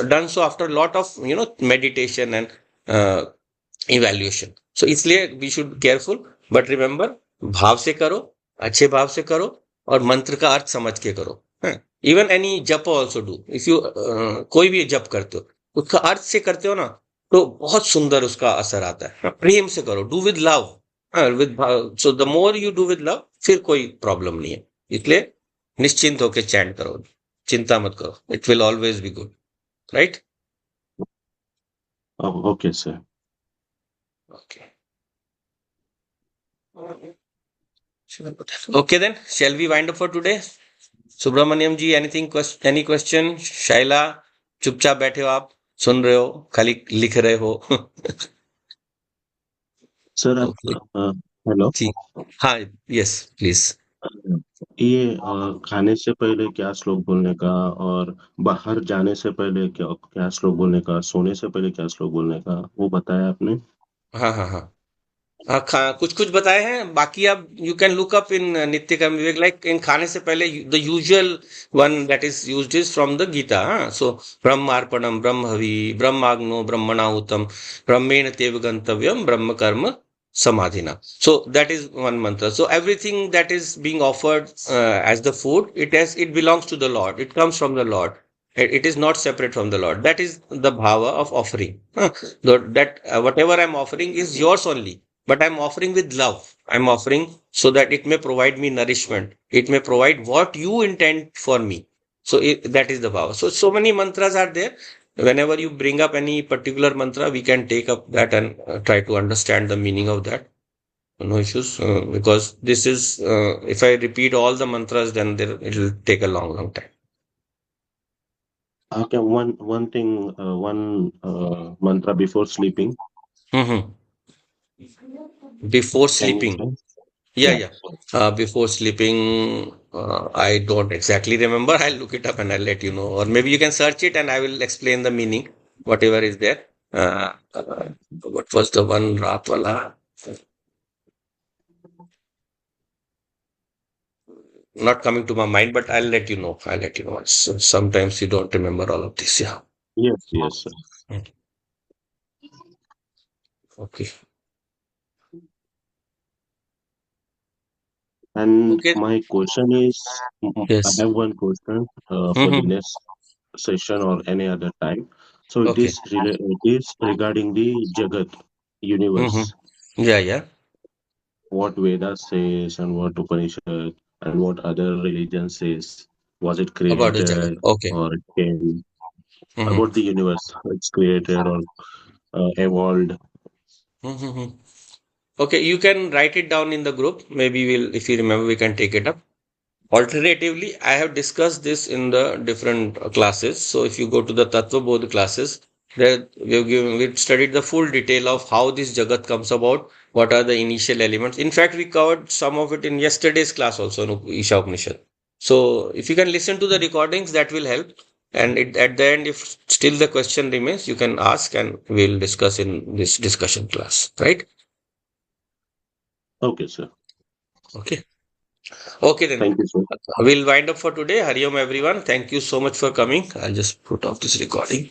done so after lot of meditation and evaluation. So इसलिए we should careful. But remember, भाव से करो, अच्छे भाव से करो और मंत्र का अर्थ समझ के करो. इवन एनी जप ऑल्सो डू. इफ यू कोई भी जप करते हो उसका अर्थ से करते हो ना तो बहुत सुंदर उसका असर आता है. प्रेम से करो, do with love, with. So the more you do with love फिर कोई प्रॉब्लम नहीं है. इसलिए निश्चिंत होकर चैंट करो, चिंता मत करो, it will always be good. Right. Oh, okay, sir. Okay. Okay then, shall we wind up for today? Subramaniam ji, anything, any question? Shaila, चुपचाप बैठे हो आप, सुन रहे हो, खाली लिख रहे हो. सर आप ओके. हेलो। ठीक. हाँ. Yes please. ये खाने से पहले क्या श्लोक बोलने का और बाहर जाने से पहले क्या क्या श्लोक बोलने का, सोने से पहले क्या श्लोक बोलने का, वो बताया आपने? हाँ हाँ हाँ. हाँ, कुछ कुछ बताए हैं, बाकी आप you can look up in Nitya Karma Vivek. Like in खाने से पहले the usual one that is used is from the Gita. हाँ. सो ब्रह्मार्पणम ब्रह्महवि ब्रह्माग्नो ब्रह्मणाहुतम ब्रह्मेण तेव गंतव्यम ब्रह्म कर्म samadhina. So that is one mantra. So everything that is being offered as the food, it belongs to the Lord, it comes from the Lord. It is not separate from the Lord. That is the bhava of offering. That whatever I'm offering is yours only, but I'm offering with love. I'm offering so that it may provide me nourishment. It may provide what you intend for me. So that is the bhava. So many mantras are there. Whenever you bring up any particular mantra, we can take up that and try to understand the meaning of that. No issues, because this is, if I repeat all the mantras, then it will take a long, long time. Okay, one thing, one mantra before sleeping. Hmm. Before Can you sleeping. say? Yeah, Yeah. yeah. Before sleeping, I don't exactly remember. I'll look it up and I'll let you know. Or maybe you can search it and I will explain the meaning, whatever is there. What was the one Raat wala? Not coming to my mind, but I'll let you know. I'll let you know. Sometimes you don't remember all of this. Yeah. Yes, yes, sir. Mm. Okay. And Okay. my question is, I Yes. have one question for the Mm-hmm. next session or any other time. So Okay. it is regarding the Jagat Mm-hmm. universe, Yeah, yeah. what Vedas says and what Upanishad and what other religion says. Was it About the Jagat. created Okay. or it came? Mm-hmm. About the universe, it's created or evolved. Mm-hmm. Okay, you can write it down in the group. Maybe we'll, if you remember, we can take it up. Alternatively, I have discussed this in the different classes. So if you go to the Tattva Bodh classes, there we've studied the full detail of how this Jagat comes about, what are the initial elements. In fact, we covered some of it in yesterday's class also, in Isha Upanishad. So if you can listen to the recordings, that will help. And at the end, if still the question remains, you can ask and we'll discuss in this discussion class, right? Okay, sir. Okay. Okay, then. Thank you, sir. We'll wind up for today. Hari Om, everyone. Thank you so much for coming. I'll just put off this recording.